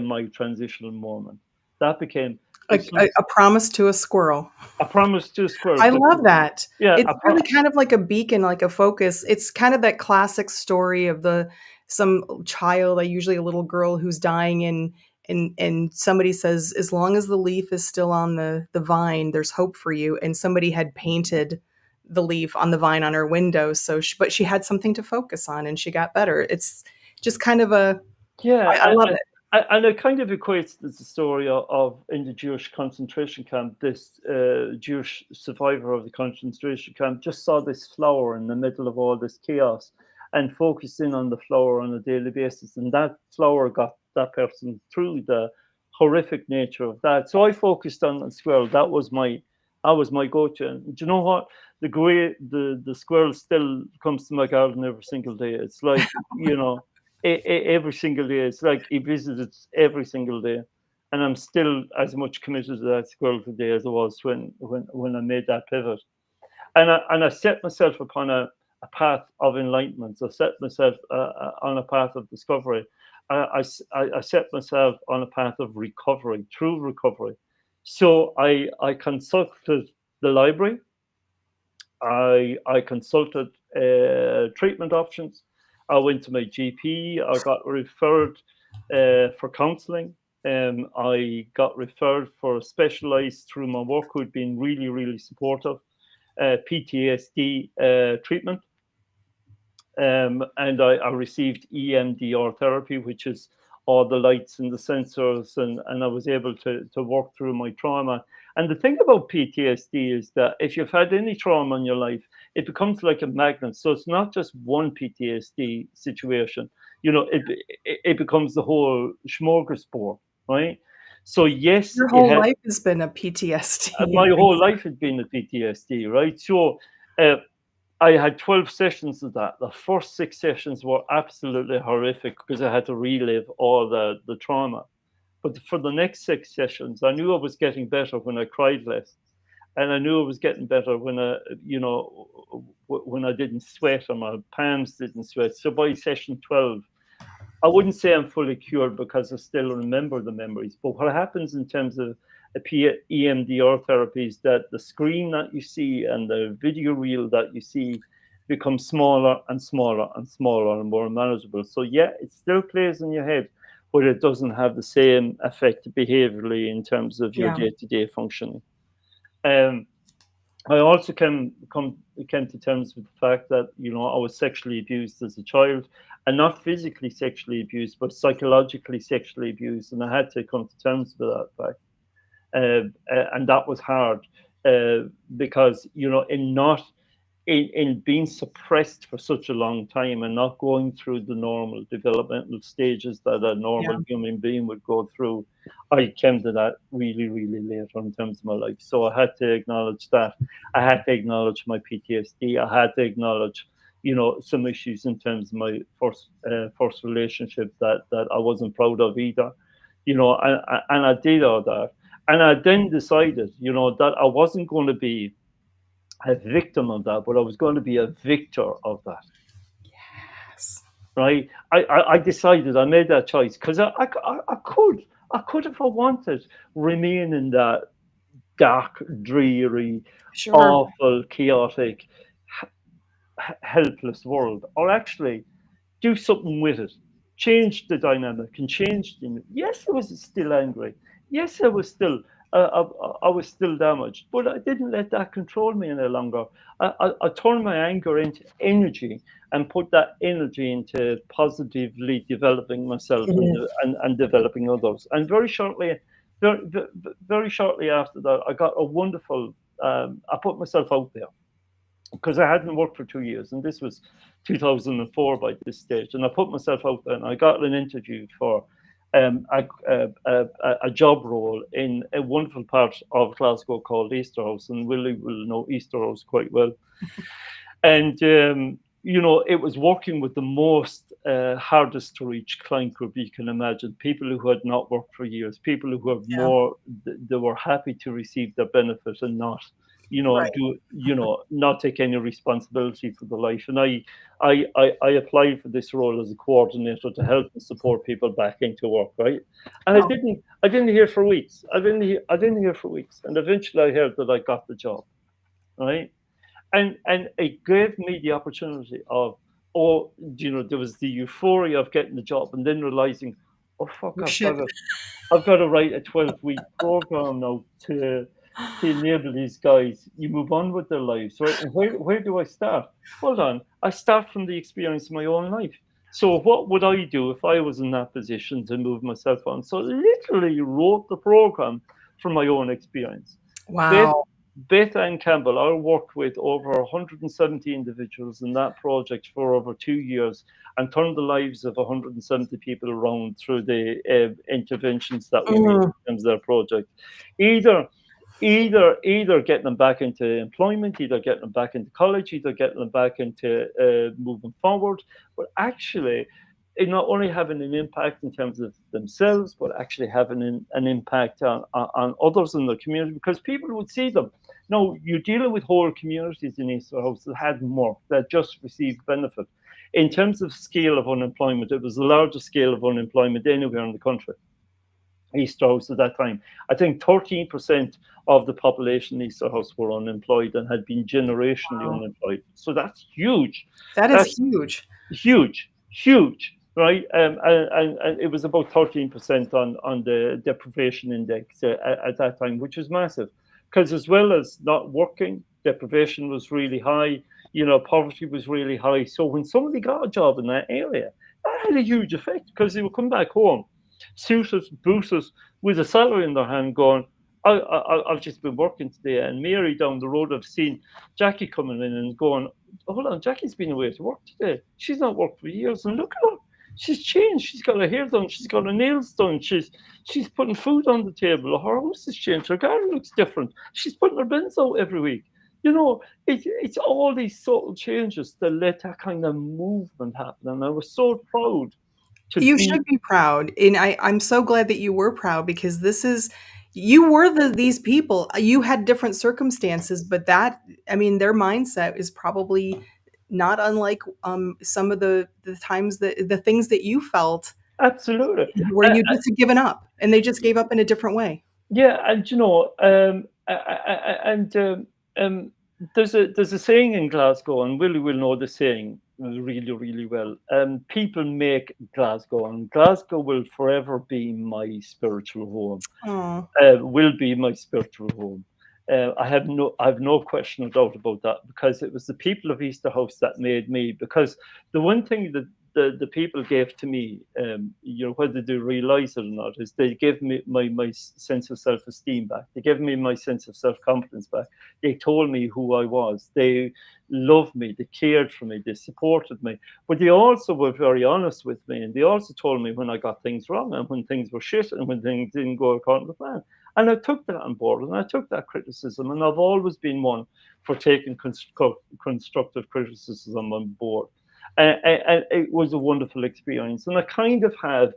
my transitional moment. That became A, it's a, like a promise to a squirrel. a promise to a squirrel. I love that. Yeah, It's really kind of like a beacon, like a focus. It's kind of that classic story of the some child, usually a little girl who's dying, and somebody says, as long as the leaf is still on the vine, there's hope for you. And somebody had painted the leaf on the vine on her window, but she had something to focus on, and she got better. It's just kind of I Yeah, love it. and it kind of equates to the story of in the Jewish concentration camp. This Jewish survivor of the concentration camp just saw this flower in the middle of all this chaos and focused in on the flower on a daily basis. And that flower got that person through the horrific nature of that. So I focused on the squirrel. That was my go-to. And do you know what? The squirrel still comes to my garden every single day. It's like, every single day. It's like he visits every single day, and I'm still as much committed to that squirrel today as I was when I made that pivot. And I set myself upon a path of enlightenment. I set myself on a path of discovery. I set myself on a path of recovery, true recovery. So I consulted the library. I consulted treatment options. I went to my GP. I got referred for counselling. I got referred for specialised through my work, who'd been really, really supportive, PTSD treatment. And I received EMDR therapy, which is all the lights and the sensors, and I was able to work through my trauma. And the thing about PTSD is that if you've had any trauma in your life, it becomes like a magnet. So it's not just one PTSD situation. It becomes the whole smorgasbord, right? So yes, Your it whole had life has been a PTSD. my whole life had been a PTSD, right? So uh, I had 12 sessions of that. The first 6 sessions were absolutely horrific because I had to relive all the trauma. But for the next 6 sessions, I knew I was getting better when I cried less. And I knew I was getting better when I didn't sweat or my palms didn't sweat. So by session 12, I wouldn't say I'm fully cured because I still remember the memories. But what happens in terms of EMDR therapy is that the screen that you see and the video reel that you see becomes smaller and smaller and smaller and more manageable. So yeah, it still plays in your head, but it doesn't have the same effect behaviorally in terms of your Yeah. day-to-day functioning. Um, I also came to terms with the fact that I was sexually abused as a child, and not physically sexually abused, but psychologically sexually abused, and I had to come to terms with that fact, and that was hard because in not in being suppressed for such a long time and not going through the normal developmental stages that a Yeah. normal human being would go through, I came to that really, really late on in terms of my life. So I had to acknowledge that. I had to acknowledge my PTSD. I had to acknowledge some issues in terms of my first relationship that I wasn't proud of either, and I did all that. And I then decided, that I wasn't going to be a victim of that, but I was going to be a victor of that. Yes. Right? I decided, I made that choice because I could, if I wanted, remain in that dark, dreary, Sure. awful, chaotic, helpless world, or actually do something with it, change the dynamic and change the. Yes, I was still angry. Yes, I was still damaged, but I didn't let that control me any longer. I turned my anger into energy and put that energy into positively developing myself Mhm. and developing others. And very, very shortly after that, I got a wonderful. I put myself out there because I hadn't worked for 2 years, and this was 2004 by this stage. And I put myself out there, and I got an interview for a job role in a wonderful part of Glasgow called Easterhouse, and Willie will know Easterhouse quite well. And it was working with the most hardest to reach client group you can imagine. People who had not worked for years, people who have Yeah. more, they were happy to receive their benefit and not, Right. not take any responsibility for the life. And I applied for this role as a coordinator to help and support people back into work, right? And Oh, I didn't hear for weeks. I didn't hear for weeks, and eventually I heard that I got the job, right? And it gave me the opportunity of, there was the euphoria of getting the job, and then realizing, oh fuck, oh shit. I've got to write a 12-week program now to enable these guys. You move on with their lives, right? And where do I start? Hold on, I start from the experience of my own life. So what would I do if I was in that position to move myself on? So literally wrote the program from my own experience. Beth, Wow. Beth and Campbell, I worked with over 170 individuals in that project for over 2 years and turned the lives of 170 people around through the interventions that we made Mm, in terms of their project. Either either getting them back into employment, either getting them back into college, either getting them back into moving forward, but actually it not only having an impact in terms of themselves, but actually having an impact on others in the community because people would see them. No, you're dealing with whole communities in Easter House that hadn't worked, that just received benefit. In terms of scale of unemployment, it was the largest scale of unemployment anywhere in the country. Easterhouse at that time. I think 13% of the population in Easterhouse were unemployed and had been generationally wow. unemployed. So that's huge. That is That's huge. huge, huge, right? And it was about 13% on the deprivation index at that time, which was massive. Because as well as not working, deprivation was really high. Poverty was really high. So when somebody got a job in that area, that had a huge effect because they would come back home, suited, booted, with a salary in their hand, going, I've just been working today. And Mary down the road, I've seen Jackie coming in and going, hold on, Jackie's been away to work today. She's not worked for years, and look at her. She's changed. She's got her hair done. She's got her nails done. She's putting food on the table. Her house has changed. Her garden looks different. She's putting her bins out every week. It's all these subtle changes that let that kind of movement happen. And I was so proud to You be. should be proud, and I'm so glad that you were proud because this is you were these people. You had different circumstances, but that I mean, their mindset is probably not unlike some of the times that the things that you felt Absolutely. where you just had given up, and they just gave up in a different way. Yeah, and and there's a saying in Glasgow, and Willie will know the saying really, really well. People make Glasgow, and Glasgow will forever be my spiritual home. Oh, Will be my spiritual home. I have no question or doubt about that because it was the people of Easterhouse that made me. Because the one thing that the people gave to me, whether they realize it or not, is they gave me my sense of self esteem back. They gave me my sense of self confidence back. They told me who I was. They loved me. They cared for me. They supported me. But they also were very honest with me, and they also told me when I got things wrong and when things were shit and when things didn't go according to plan. And I took that on board and I took that criticism. And I've always been one for taking constructive criticism on board. And it was a wonderful experience. And I kind of have,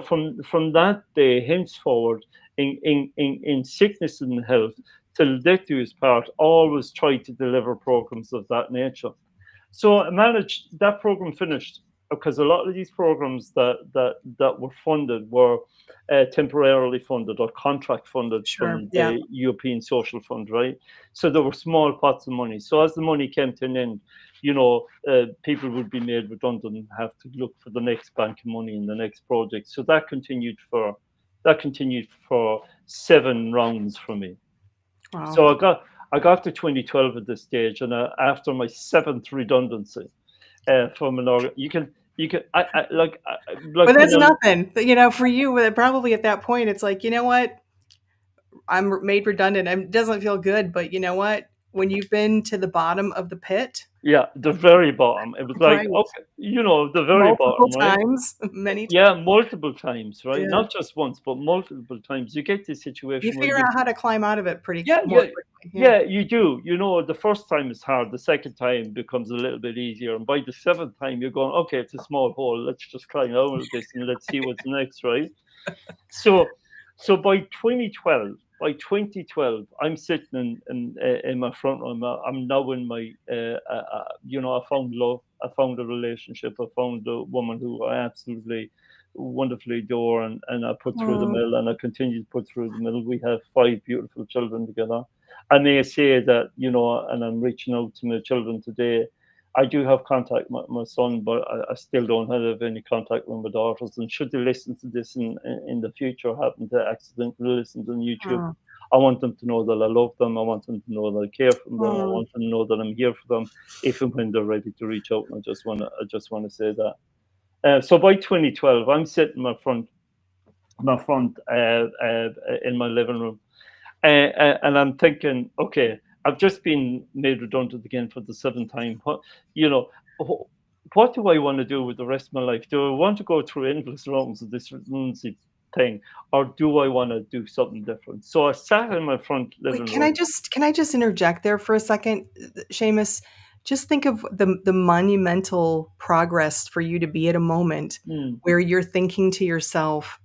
from that day henceforward, in sickness and health, till death do us part, always try to deliver programs of that nature. So I managed that program finished because a lot of these programs that were funded were temporarily funded or contract funded Sure. from Yeah. the European Social Fund, right? So there were small pots of money. So as the money came to an end, people would be made redundant and have to look for the next bank of money in the next project. So that continued for 7 rounds for me. Wow. So I got to 2012 at this stage, and after my seventh redundancy from an org, you can like But when that's I'm nothing. For you, probably at that point, it's like, you know what? I'm made redundant. It doesn't feel good, but you know what? When you've been to the bottom of the pit, yeah, the very bottom. It was like, right, okay, the very multiple bottom, right? times, many Yeah, times, multiple times, right? yeah, Not just once, but multiple times. You get this you situation where figure you out how to climb out of it Yeah, more yeah, quickly. Yeah. yeah, you do. The first time is hard. The second time becomes a little bit easier, and by the seventh time, you're going, okay, it's a small hole. Let's just climb out of this and let's see what's next, right? So, so by 2012, I'm sitting in my front room. I'm now in my, I found love. I found a relationship. I found a woman who I absolutely wonderfully adore, and I put through the Mm, mill, and I continue to put through the mill. We have 5 beautiful children together. I may say that, and I'm reaching out to my children today. I do have contact with my son, but I still don't have any contact with my daughters. And should they listen to this in the future, happen to accidentally listen to YouTube, mm, I want them to know that I love them. I want them to know that I care for them. I mm. want them to know that I'm here for them if and when they're ready to reach out. And I just want to say that. So by 2012, I'm sitting in my living room, and I'm thinking, okay, I've just been made redundant again for the seventh time. You know, what do I want to do with the rest of my life? Do I want to go through endless rounds of this redundancy thing, or do I want to do something different? So I sat in my front Wait, living can I room. just can I just interject there for a second, Seamus? Just think of the monumental progress for you to be at a moment Mm, where you're thinking to yourself,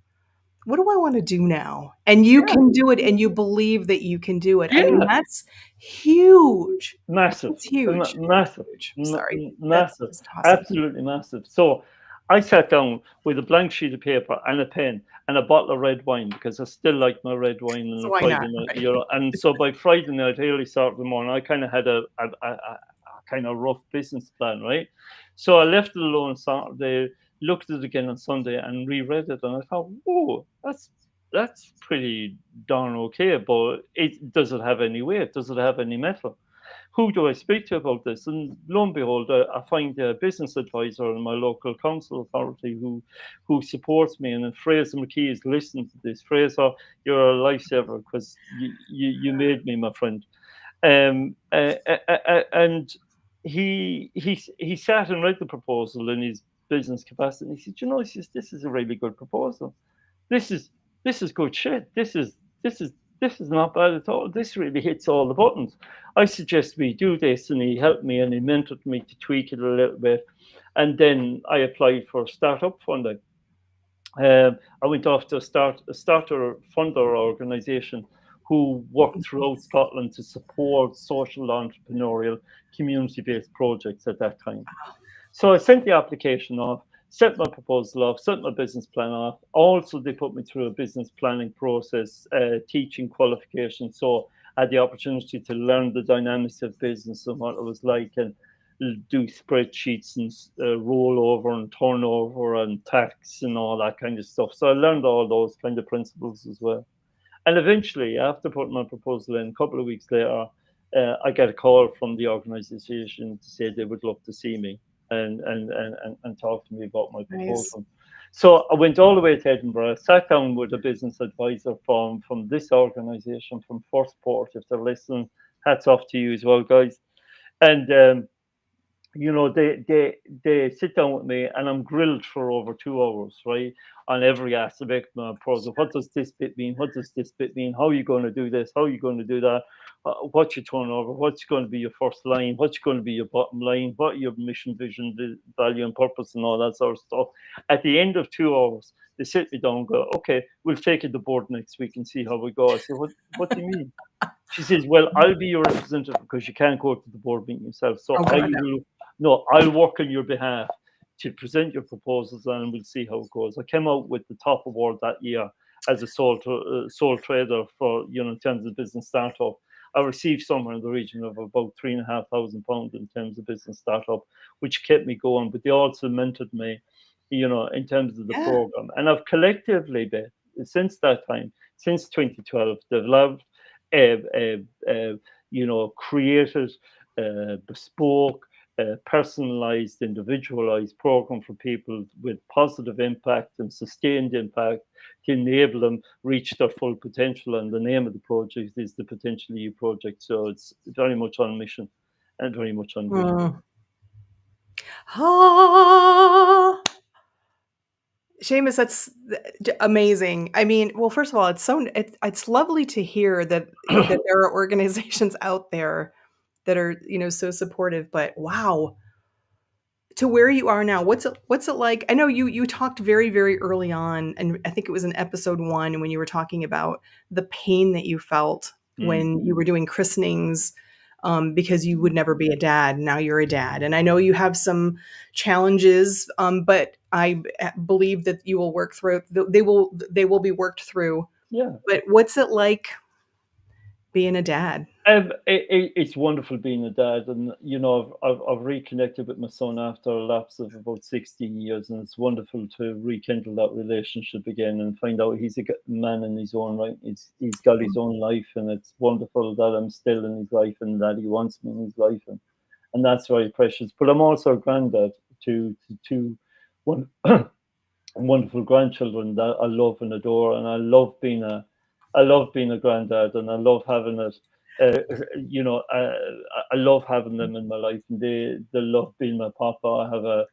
what do I want to do now? And you yeah, can do it and you believe that you can do it. I mean, yeah, that's huge. massive, That's huge. massive, Huge. Sorry. That's massive, just awesome. absolutely massive. So I sat down with a blank sheet of paper and a pen and a bottle of red wine because I still like my red wine on So a why not? Friday night, Right. And so by Friday night, early start of the morning, I kind of had a kind of rough business plan, right? So I left it alone Saturday, looked at it again on Sunday, and reread it, and I thought, whoa, that's pretty darn okay, but does it have any weight? Does it have any metal? Who do I speak to about this? And lo and behold, I find a business advisor in my local council authority who supports me. And then Fraser McKee is listening to this. Fraser, you're a lifesaver because you made me, my friend. And he sat and read the proposal in his business capacity. And he said, he says, this is a really good proposal. This is this is good shit. This is not bad at all. This really hits all the buttons. I suggest we do this, and he helped me and he mentored me to tweak it a little bit. And then I applied for startup funding. I went off to start a starter funder organisation who worked throughout Scotland to support social entrepreneurial community-based projects at that time. So I sent the application off, sent my proposal off, sent my business plan off. Also, they put me through a business planning process, teaching qualification. So I had the opportunity to learn the dynamics of business and what it was like, and do spreadsheets and rollover and turnover and tax and all that kind of stuff. So I learned all those kind of principles as well. And eventually, after putting my proposal in, a couple of weeks later, I got a call from the organisation to say they would love to see me and talk to me about my Nice. proposal. So I went all the way to Edinburgh, sat down with a business advisor from this organisation, from First Port. If they're listening, hats off to you as well, guys. And they sit down with me and I'm grilled for over 2 hours, right? On every aspect of my proposal. What does this bit mean? What does this bit mean? How are you going to do this? How are you going to do that? What's your turnover? What's going to be your first line? What's going to be your bottom line? What are your mission, vision, value, and purpose, and all that sort of stuff? At the end of 2 hours, they sit me down and go, okay, we'll take it to board next week and see how we go. I say, what do you mean? She says, "Well, I'll be your representative because you can't go to the board meeting yourself. So Oh I God, no. will, no, I'll work on your behalf to present your proposals and we'll see how it goes." I came out with the top award that year as a sole trader for, in terms of business startup. I received somewhere in the region of about £3,500 in terms of business startup, which kept me going. But they also mentored me, in terms of the Yeah. program. And I've collectively, Beth, since that time, since 2012, developed created, bespoke, personalized, individualized program for people with positive impact and sustained impact to enable them reach their full potential. And the name of the project is the Potential EU project. So it's very much on mission and very much on vision. Mm. Ah. Seamus, that's amazing. I mean, well, first of all, it's lovely to hear that there are organizations out there that are, so supportive, but wow, to where you are now, what's it like? I know you talked very, very early on, and I think it was in episode 1 when you were talking about the pain that you felt Mm. when you were doing christenings, because you would never be a dad. Now you're a dad, and I know you have some challenges, but I believe that you will work through. They will be worked through. Yeah. But what's it like being a dad? It's wonderful being a dad, and I've reconnected with my son after a lapse of about 16 years, and it's wonderful to rekindle that relationship again and find out he's a man in his own right. He's got his own life, and it's wonderful that I'm still in his life and that he wants me in his life, and that's very precious. But I'm also a granddad to two one wonderful grandchildren that I love and adore, and I love being a granddad, and I love having it. I love having them in my life, and they love being my papa. I have a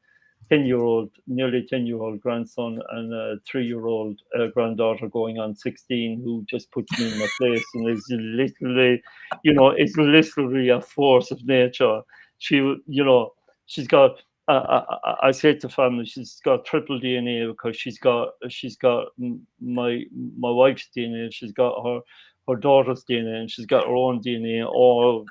10-year-old, nearly 10-year-old grandson, and a 3-year-old granddaughter going on 16, who just puts me in my place and is literally a force of nature. She, she's got I say to family, she's got triple DNA because she's got my wife's DNA, she's got her daughter's DNA, and she's got her own DNA, all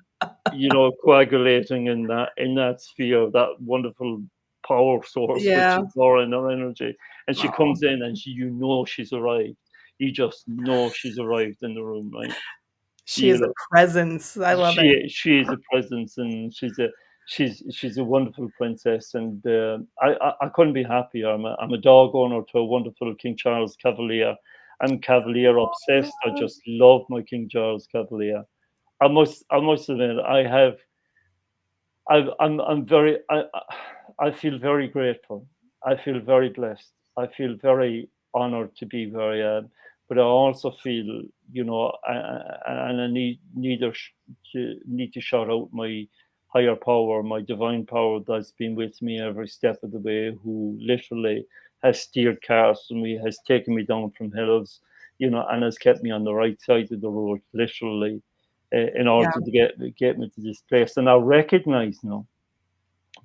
coagulating in that sphere, that wonderful power source, which Yeah. is Laura and her energy. And she Oh, comes in, and she's arrived. You just know she's arrived in the room, right? she You is a know, presence. I love it. she is a presence, and she's a wonderful princess, and I couldn't be happier. I'm a dog owner to a wonderful King Charles Cavalier. I'm Cavalier obsessed. I just love my King Charles Cavalier. I must admit, I'm very I feel very grateful. I feel very blessed. I feel very honored to be very, but I also feel, and I need to shout out my higher power, my divine power that's been with me every step of the way, who literally has steered cars for me, has taken me down from hills, and has kept me on the right side of the road, literally, in order Yeah. to get me to this place. And I recognize now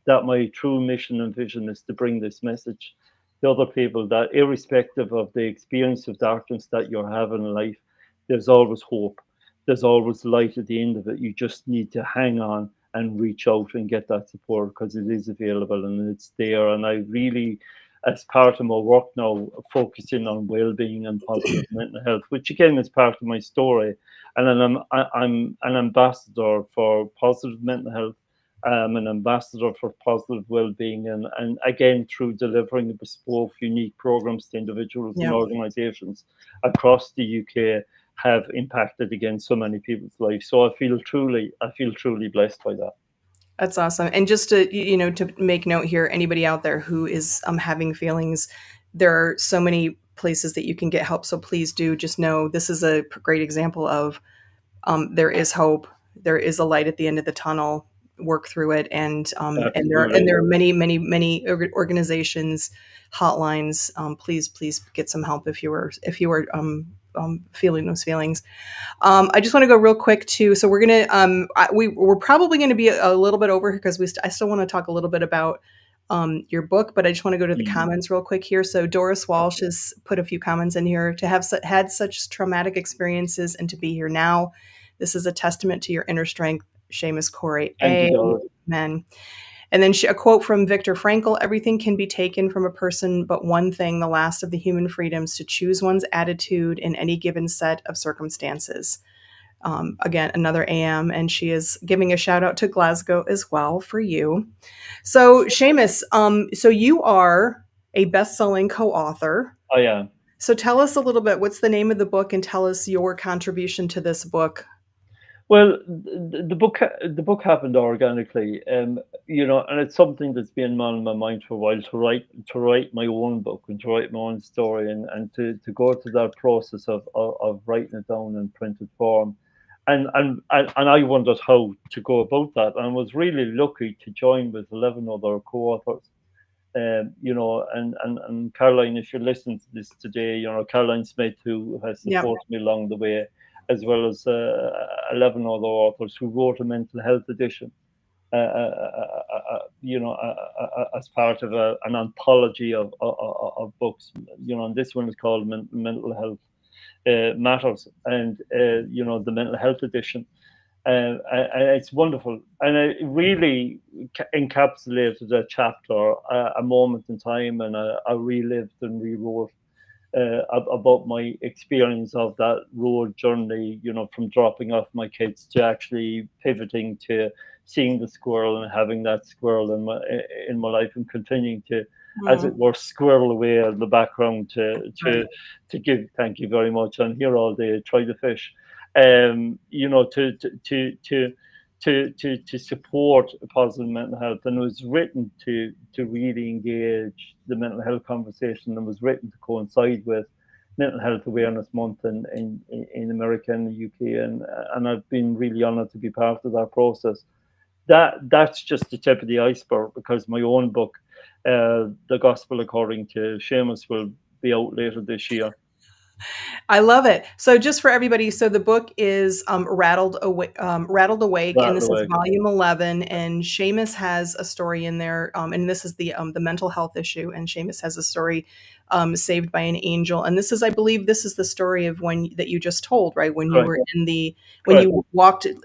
that my true mission and vision is to bring this message to other people, that irrespective of the experience of darkness that you're having in life, there's always hope. There's always light at the end of it. You just need to hang on and reach out and get that support, because it is available and it's there. And I really, as part of my work now, focusing on well-being and positive mental health, which again is part of my story. And then I'm an ambassador for positive mental health. An ambassador for positive well-being, and again, through delivering bespoke, unique programs to individuals and Yeah. organizations across the UK, have impacted again so many people's lives. So I feel truly blessed by that. That's awesome. And just to to make note here, anybody out there who is having feelings, there are so many places that you can get help. So please do just know this is a great example of there is hope. There is a light at the end of the tunnel. work through it. And Absolutely. there are many organizations, hotlines. Please get some help if you are feeling those feelings. I just want to go real quick too. So we're gonna we're probably going to be a little bit over because I still want to talk a little bit about your book, but I just want to go to the Mm. comments real quick here. So Doris Walsh has put a few comments in here. To have had such traumatic experiences and to be here now, this is a testament to your inner strength, Seamus Corry. Thank you, Doris. Amen. And then a quote from Viktor Frankl: everything can be taken from a person, but one thing, the last of the human freedoms, to choose one's attitude in any given set of circumstances. Again, another AM, and she is giving a shout out to Glasgow as well for you. So, Seamus, so you are a best-selling co-author. I am. So tell us a little bit, what's the name of the book, and tell us your contribution to this book. Well, the book happened organically, and it's something that's been on my mind for a while to write my own book and to write my own story and to go through that process of writing it down in printed form, and I wondered how to go about that, and I was really lucky to join with 11 other co-authors. And Caroline, if you're listening to this today, Caroline Smith, who has Yep. supported me along the way, as well as 11 other authors who wrote a mental health edition, as part of an anthology of books. And this one is called Mental Health Matters, and the Mental Health Edition. And it's wonderful, and it really encapsulated a chapter, a moment in time, and I relived and rewrote about my experience of that road journey, from dropping off my kids to actually pivoting to seeing the squirrel and having that squirrel in my life, and continuing to, as it Mm. were, squirrel away in the background to give thank you very much. I'm here all day, try to fish, to support positive mental health. And it was written to really engage the mental health conversation, and was written to coincide with Mental Health Awareness Month in America and the UK, and I've been really honoured to be part of that process. That's just the tip of the iceberg, because my own book, The Gospel According to Seamus, will be out later this year. I love it. So just for everybody, so the book is Rattled Awake, and That this is way. volume 11. And Seamus has a story in there, and this is the mental health issue. And Seamus has a story, Saved by an Angel. And this is, I believe, this is the story of when that you just told, right? When you Correct. were when Correct. you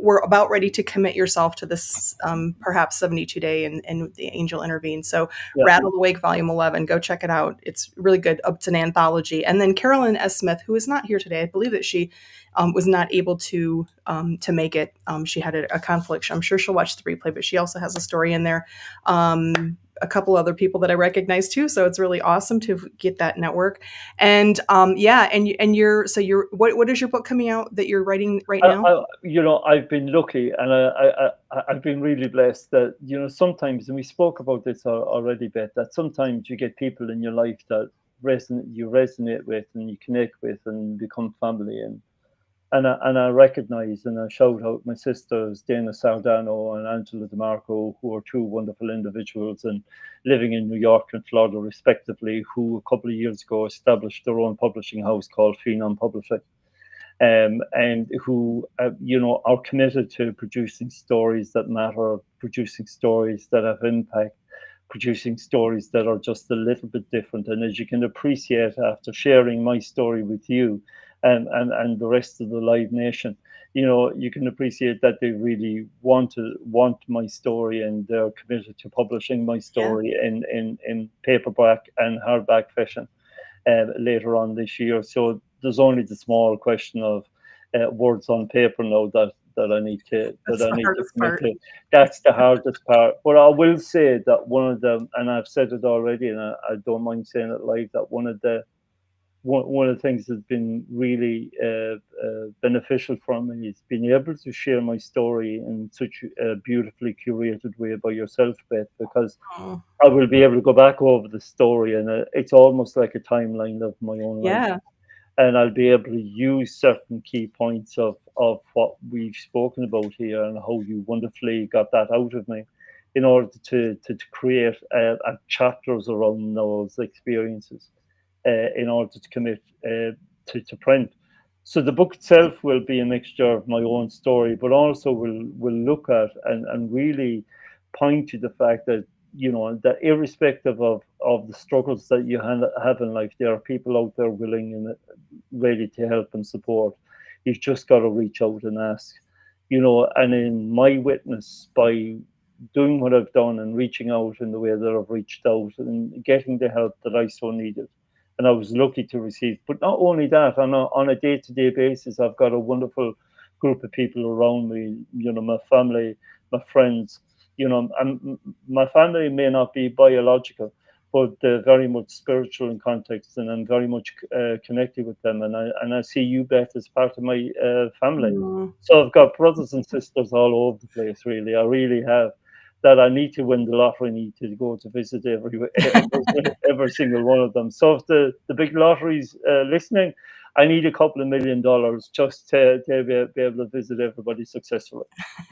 were about ready to commit yourself to this perhaps 72 day, and the angel intervened. So Yeah. Rattled Awake, volume 11. Go check it out. It's really good. It's an anthology. And then Carolyn S. Smith, who is not here today, I believe that she was not able to make it. She had a conflict. I'm sure she'll watch the replay, but she also has a story in there. A couple other people that I recognize too. So it's really awesome to get that network. And what is your book coming out that you're writing right now? I've been lucky, and I've been really blessed that, sometimes, and we spoke about this already, Beth, that sometimes you get people in your life that you resonate with and you connect with and become family. And I recognize and I shout out my sisters, Dana Sardano and Angela DeMarco, who are two wonderful individuals and living in New York and Florida, respectively, who a couple of years ago established their own publishing house called Phenom Publishing. And who, are committed to producing stories that matter, producing stories that have impact, producing stories that are just a little bit different. And as you can appreciate after sharing my story with you and the rest of the Live Nation, you can appreciate that they really want my story, and they're committed to publishing my story in paperback and hardback fashion later on this year. So there's only the small question of words on paper now that I need to That's the hardest commit part. to. That's the hardest part. But I will say that one of them, and I've said it already, and I don't mind saying it live, that one of the things that's been really beneficial for me is being able to share my story in such a beautifully curated way by yourself, Beth, because Oh, I will be able to go back over the story, and it's almost like a timeline of my own life. yeah. and I'll be able to use certain key points of what we've spoken about here and how you wonderfully got that out of me in order to create chapters around those experiences in order to commit to print. So the book itself will be a mixture of my own story, but also will look at and really point to the fact that that irrespective of the struggles that you have in life, there are people out there willing and ready to help and support. You've just got to reach out and ask, and in my witness, by doing what I've done and reaching out in the way that I've reached out and getting the help that I so needed, and I was lucky to receive. But not only that, on a day-to-day basis, I've got a wonderful group of people around me, my family, my friends, and my family may not be biological, but they're very much spiritual in context, and I'm very much connected with them. And I see you, Beth, as part of my family. Mm. So I've got brothers and sisters all over the place. Really, I really have. That I need to win the lottery. I need to go to visit every single one of them. So if the big lottery's listening, I need a couple of $1 million just to be able to visit everybody successfully.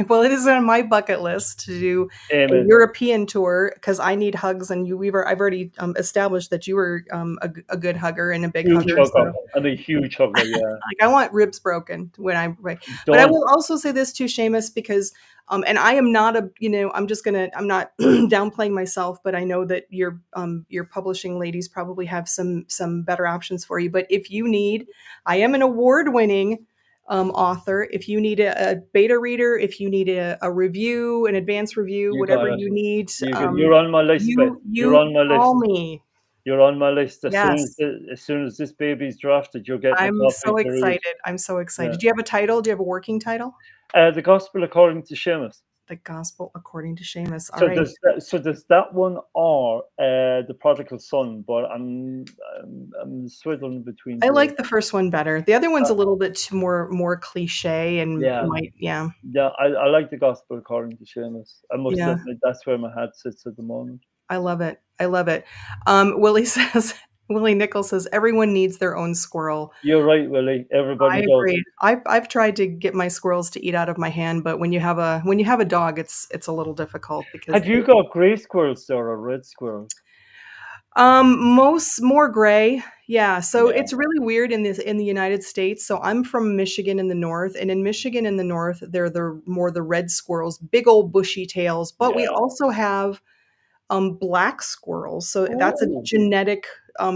Well, it is on my bucket list to do a Amen. European tour because I need hugs, and I've already established that you were a good hugger and a big Huge hugger. hugger. So, I'm a huge hugger. Yeah. like, I want ribs broken when I write. But I Don't. will also say this too, Seamus, because and I am not I'm not downplaying myself, but I know that your publishing ladies probably have some better options for you. But if you need, I am an award-winning author. If you need a beta reader, if you need a review, an advanced review, You whatever got it. you need, You're on my list, Beth. You're you on my list. call me. You're on my list. Yes, As soon as this baby's drafted, you're getting a I'm copy so to read. excited. I'm so Yeah. excited. Do you have a title? Do you have a working title? The Gospel according to Seamus. The Gospel According to Seamus. All So right. there's that one or the Prodigal Son, but I'm switching between I both. like the first one better. The other one's Uh, a little bit too more cliche and yeah, might, yeah. yeah, I like the Gospel according to Seamus. I must Yeah. admit that's where my heart sits at the moment. I love it. I love it. Willie says, Willie Nichols says, everyone needs their own squirrel. You're right, Willie. I Everybody does. agree. I've tried to get my squirrels to eat out of my hand, but when you have a dog, it's a little difficult because Have you got grey squirrels there or red squirrels? most more gray. Yeah. So Yeah. it's really weird in the United States. So I'm from Michigan in the north, and in Michigan in the north, they're the red squirrels, big old bushy tails, but we Yeah. also have black squirrels. So that's a Oh, genetic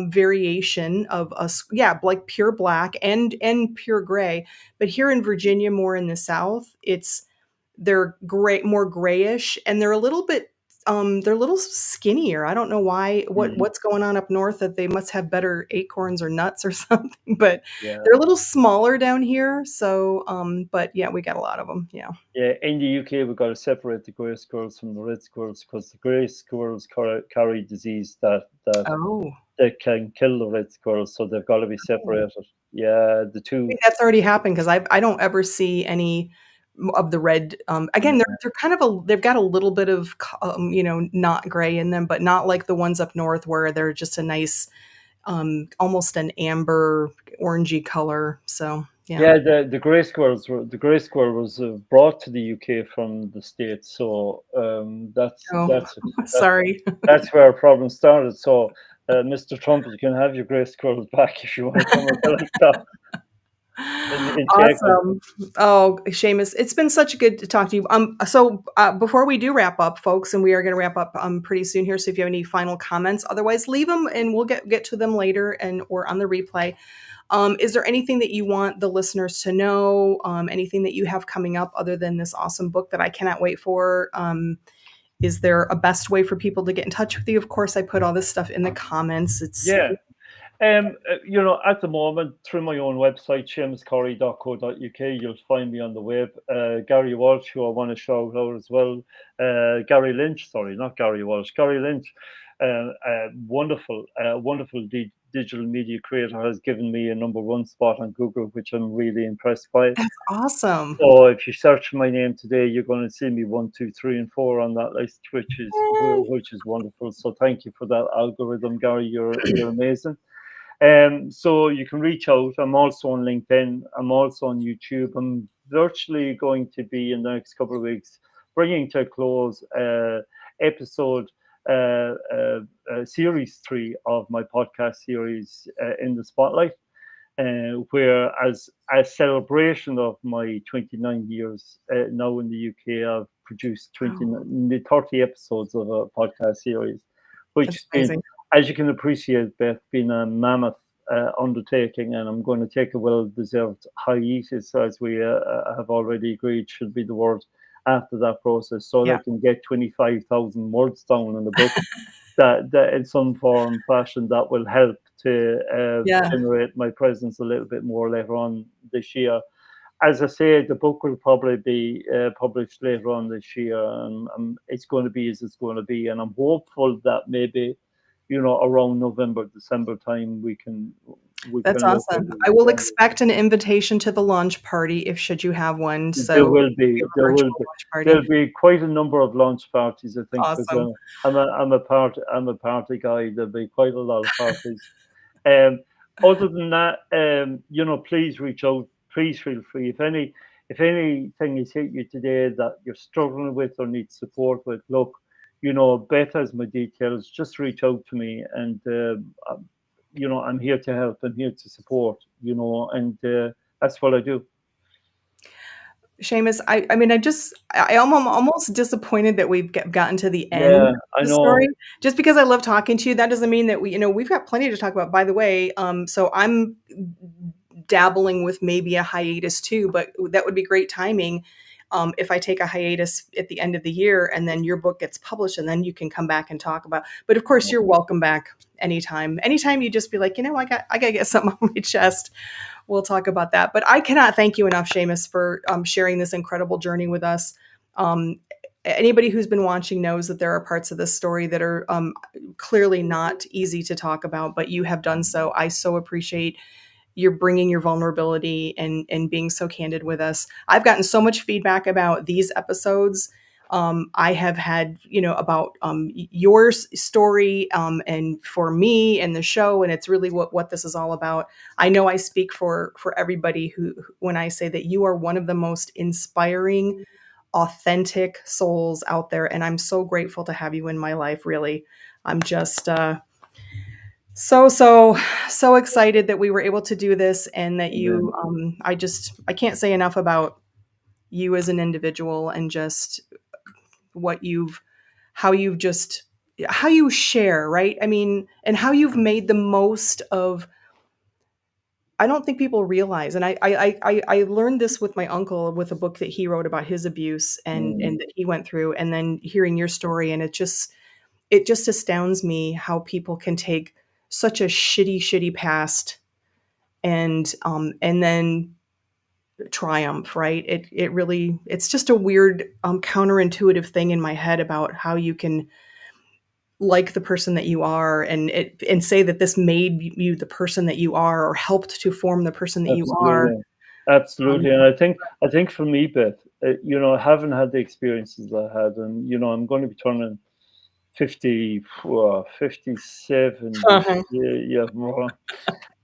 variation of us, yeah, like pure black and pure gray. But here in Virginia, more in the south, they're gray, more grayish, and they're a little skinnier. I don't know why, mm, what's going on up north, that they must have better acorns or nuts or something, but yeah. they're a little smaller down here. So, but yeah, we got a lot of them. Yeah. Yeah, in the UK, we've got to separate the grey squirrels from the red squirrels because the grey squirrels carry disease Oh, that can kill the red squirrels, so they've got to be oh. separated. Yeah, the two. Think that's already happened because I don't ever see any of the red. Again, Yeah, they're kind of they've got a little bit of not gray in them, but not like the ones up north where they're just a nice almost an amber orangey color. So yeah. yeah. The grey squirrel was brought to the UK from the States, so Oh, that's sorry. that's where our problem started. So, Mr. Trump, you can have your grey squirrels back if you want to come and collect them and take them. Awesome. Oh, Seamus, it's been such good to talk to you. So before we do wrap up, folks, and we are going to wrap up pretty soon here. So if you have any final comments, otherwise leave them, and we'll get to them later and or on the replay. Is there anything that you want the listeners to know? Anything that you have coming up other than this awesome book that I cannot wait for? Is there a best way for people to get in touch with you? Of course, I put all this stuff in the comments. It's Yeah. At the moment, through my own website, seamuscorry.co.uk, you'll find me on the web. Gary Walsh, who I want to shout out as well. Gary Lynch, sorry, not Gary Walsh. Gary Lynch, wonderful digital media creator, has given me a #1 spot on Google, which I'm really impressed by. that's awesome. So if you search my name today, you're going to see me 1, 2, 3, and 4 on that list, which is Yay. wonderful. So thank you for that algorithm, Gary. You're amazing. So you can reach out. I'm also on LinkedIn. I'm also on YouTube. I'm virtually going to be in the next couple of weeks bringing to a close episode series 3 of my podcast series in the spotlight, where as a celebration of my 29 years now in the UK, I've produced Wow, 30 episodes of a podcast series, which that's has been, amazing. as you can appreciate, Beth, been a mammoth undertaking, and I'm going to take a well-deserved hiatus, as we have already agreed should be the word, after that process, so that Yeah, I can get 25,000 words down in the book that in some form fashion that will help to yeah, generate my presence a little bit more later on this year. As I say, the book will probably be published later on this year, and it's going to be as it's going to be. And I'm hopeful that maybe, around November, December time, we that's can look at awesome. I it. will expect an invitation to the launch party if should you have one. There So will we be, have a there will virtual be, launch party. there'll be quite a number of launch parties, I think, because Awesome. I'm a party guy. There'll be quite a lot of parties. Um, Other than that, please reach out. Please feel free. If anything has hit you today that you're struggling with or need support with, look, Beth has my details. Just reach out to me, and I'm here to help. I'm here to support. And that's what I do. Seamus, I mean, I'm almost disappointed that we've gotten to the end Yeah, of I the story. know. Just because I love talking to you, that doesn't mean that we've got plenty to talk about. By the way, so I'm dabbling with maybe a hiatus too, but that would be great timing. If I take a hiatus at the end of the year and then your book gets published and then you can come back and talk about. But of course, you're welcome back anytime. Anytime you just be like, I got to get something on my chest. We'll talk about that. But I cannot thank you enough, Seamus, for sharing this incredible journey with us. Um, Anybody who's been watching knows that there are parts of this story that are clearly not easy to talk about, but you have done so. I so appreciate you're bringing your vulnerability and being so candid with us. I've gotten so much feedback about these episodes. I have had, about your story and for me and the show, and it's really what this is all about. I know I speak for everybody when I say that you are one of the most inspiring, authentic souls out there, and I'm so grateful to have you in my life. Really, I'm just so excited that we were able to do this and that you Amen. I can't say enough about you as an individual and just what you've how you've just how you share, right? I mean, and how you've made the most of. I don't think people realize, and I learned this with my uncle with a book that he wrote about his abuse Mm, and that he went through, and then hearing your story, and it just astounds me how people can take such a shitty past and then triumph, right? It really it's just a weird counterintuitive thing in my head about how you can like the person that you are and say that this made you the person that you are or helped to form the person that you are. absolutely, Um, absolutely. And I think for me, Beth, I haven't had the experiences I had, and I'm going to be turning 50, 57 this uh-huh. year. Yeah, more.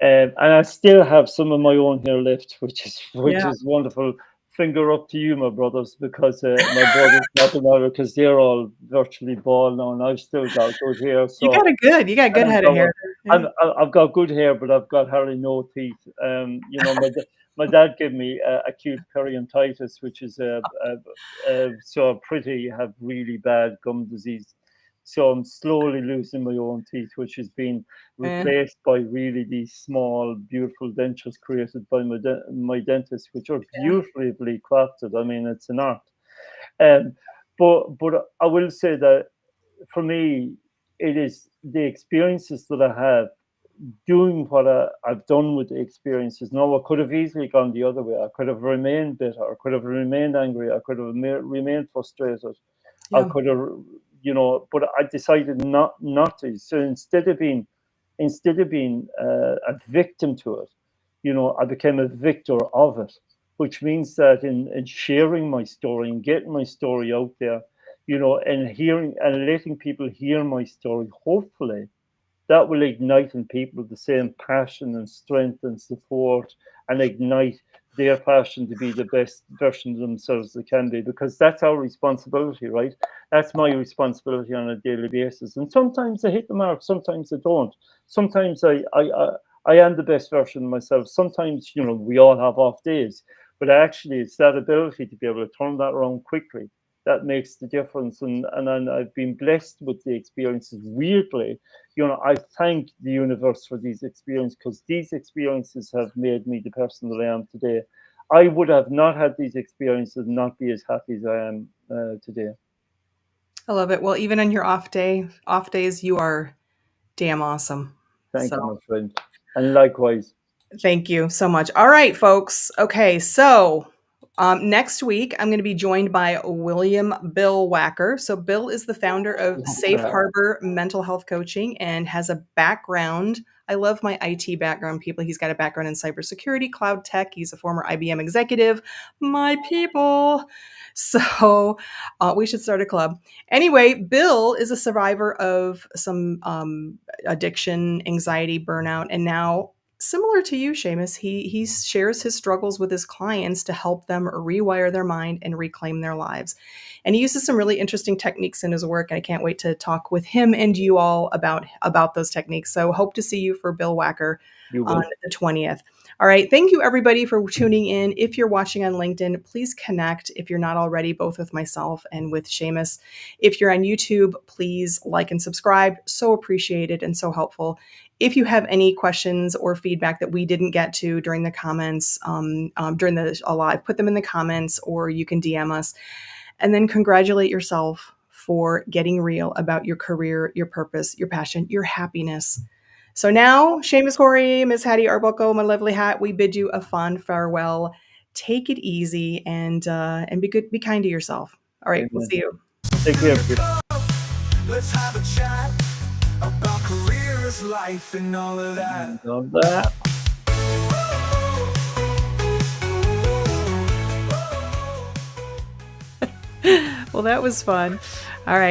And I still have some of my own hair left, which Yeah. is wonderful. Finger up to you, my brothers, because my brothers not matter because they're all virtually bald now, and I've still got good hair. So You got a good I've head of hair. got, Yeah. I've got good hair, but I've got hardly no teeth. My dad gave me acute periodontitis, which is so pretty have really bad gum disease. So I'm slowly losing my own teeth, which has been Eh, replaced by really these small, beautiful dentures created by my dentist, which are yeah. beautifully crafted. I mean, it's an art. Um, but I will say that for me, it is the experiences that I have doing what I've done with the experiences. Now, I could have easily gone the other way. I could have remained bitter. I could have remained angry. I could have remained frustrated. I Yeah. could have, but I decided not to. So instead of being a victim to it, I became a victor of it, which means that in sharing my story and getting my story out there, and hearing and letting people hear my story, hopefully that will ignite in people the same passion and strength and support, and ignite their passion to be the best version of themselves they can be, because that's our responsibility, right? That's my responsibility on a daily basis. And sometimes I hit the mark, sometimes I don't. Sometimes I am the best version of myself. Sometimes, we all have off days, but actually it's that ability to be able to turn that around quickly that makes the difference. And I've been blessed with the experiences. Weirdly, I thank the universe for these experiences, because these experiences have made me the person that I am today. I would have not had these experiences and not be as happy as I am today. I love it. Well, even on your off days, you are damn awesome. Thank So you, my friend. And likewise. thank you so much. All right, folks. Okay, so next week I'm going to be joined by William Bill Wacker. So Bill is the founder of Safe Harbor Mental Health Coaching and has a background. I love my IT background, people. He's got a background in cybersecurity, cloud tech. He's a former IBM executive. My people. So we should start a club. Anyway, Bill is a survivor of some addiction, anxiety, burnout, and now, similar to you, Seamus, he shares his struggles with his clients to help them rewire their mind and reclaim their lives. And he uses some really interesting techniques in his work. I can't wait to talk with him and you all about those techniques. So hope to see you for Bill Wacker on the 20th. All right. Thank you, everybody, for tuning in. If you're watching on LinkedIn, please connect, if you're not already, both with myself and with Seamus. If you're on YouTube, please like and subscribe. So appreciated and so helpful. If you have any questions or feedback that we didn't get to during the comments, during the live, put them in the comments, or you can DM us. And then congratulate yourself for getting real about your career, your purpose, your passion, your happiness. So now, Seamus Corry, Miss Hattie Arbuckle, my lovely hat, we bid you a fond farewell. Take it easy and be good, be kind to yourself. All right, we'll see you. Take care. Let's have a chat about careers, life, and all of that. Love that. Well, that was fun. All right.